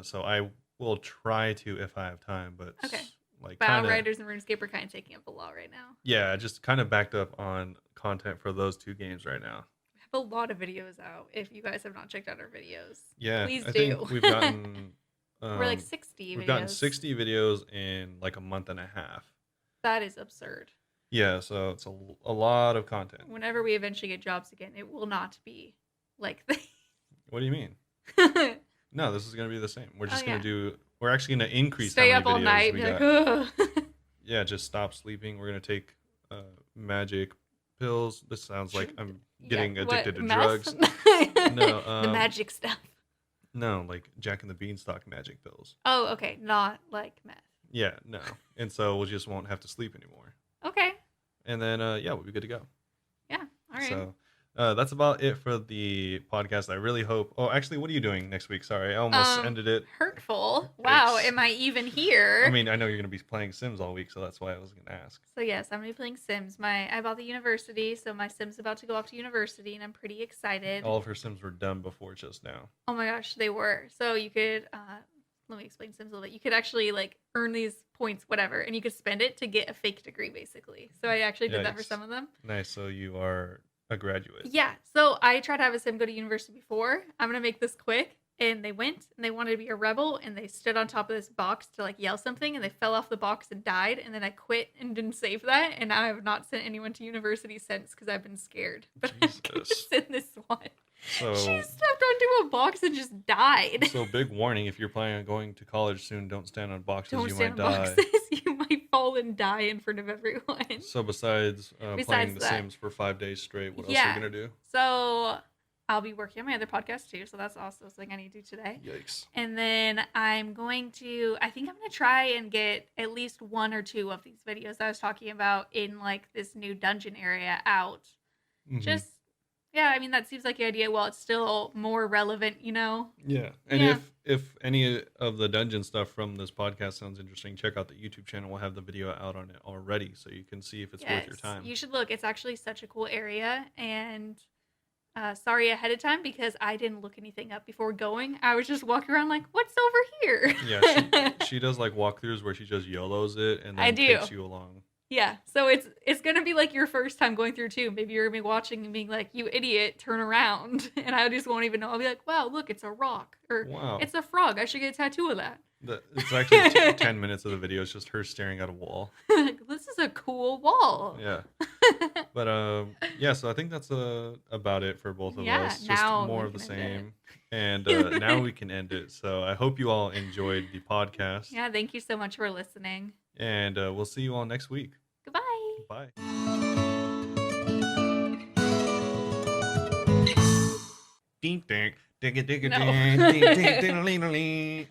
So I will try to if I have time. But Okay. like But kind of Outriders and RuneScape are kind of taking up a lot right now. yeah, just kind of backed up on content for those two games right now. We have a lot of videos out. If you guys have not checked out our videos, Yeah, please I do. think we've gotten We're like 60 we've videos. gotten 60 videos in like a month and a half. That is absurd. Yeah, so it's a lot of content. Whenever we eventually get jobs again, it will not be like What do you mean? this. No, this is gonna be the same. We're just Oh, gonna yeah. do. We're actually gonna increase Stay how up many all videos night, we be like, got. ugh. Yeah, just stop sleeping. We're gonna take magic pills. This sounds like I'm getting Yeah, addicted what, to meth? drugs. No, the magic stuff. No, like Jack and the Beanstalk magic pills. Oh, okay, not like meth. Yeah, no. And so we just won't have to sleep anymore. Okay, And then yeah, we'll be good to go. yeah, all right. So that's about it for the podcast. I really hope. Oh, actually, what are you doing next week? Sorry, I almost ended it. Hurtful. Wow, It's- am I even here? I mean, I know you're gonna be playing Sims all week, so that's why I was gonna ask. So yes, I'm gonna be playing Sims. I bought the university, so my Sims about to go off to university, and I'm pretty excited. All of her Sims were done before just now. Oh my gosh, they were. So you could let me explain Sims a little bit. You could actually like earn these points, whatever, and you could spend it to get a fake degree, basically. So I actually did that for Yikes. some of them. Nice. So you are a graduate. Yeah. So I tried to have a Sim go to university before. I'm gonna make this quick. And they went and they wanted to be a rebel and they stood on top of this box to like yell something and they fell off the box and died. And then I quit and didn't save that. And now I have not sent anyone to university since because I've been scared. But I'm gonna Jesus. send this one. So She stepped onto a box and just died. so big warning: if you're planning on going to college soon, don't stand on boxes. Don't You stand might on die. boxes. You might fall and die in front of everyone. So besides playing Besides The that. Sims for 5 days straight, what else are Yeah. you gonna do? So I'll be working on my other podcast too. So that's also something I need to do today. Yikes! And then I think I'm going to try and get at least 1 or 2 of these videos I was talking about in like this new dungeon area out. Mhm. Just, yeah, I mean, that seems like the idea. Well, it's still more relevant, you know? Yeah, and Yeah. if any of the dungeon stuff from this podcast sounds interesting, check out the YouTube channel. We'll have the video out on it already, so you can see if it's worth your time. You should look. It's actually such a cool area. And sorry ahead of time because I didn't look anything up before going. I was just walking around like, what's over here? Yeah, she does like walkthroughs where she just YOLOs it and I then do. takes you along. Yeah, so it's gonna be like your first time going through too. Maybe you're gonna be watching and being like, "You idiot, turn around," and I just won't even know. I'll be like, "Wow, look, it's a rock," or Wow. "It's a frog. I should get a tattoo of that." It's actually 10 minutes of the video. It's just her staring at a wall. Like, this is a cool wall. Yeah. But yeah, so I think that's about it for both of Yeah, us. Just now more we of the can end same. And now we can end it. So I hope you all enjoyed the podcast. Yeah, thank you so much for listening. And we'll see you all next week. Goodbye. Bye. Ding ding, digga digga No. ding, ding ding ding ding ding.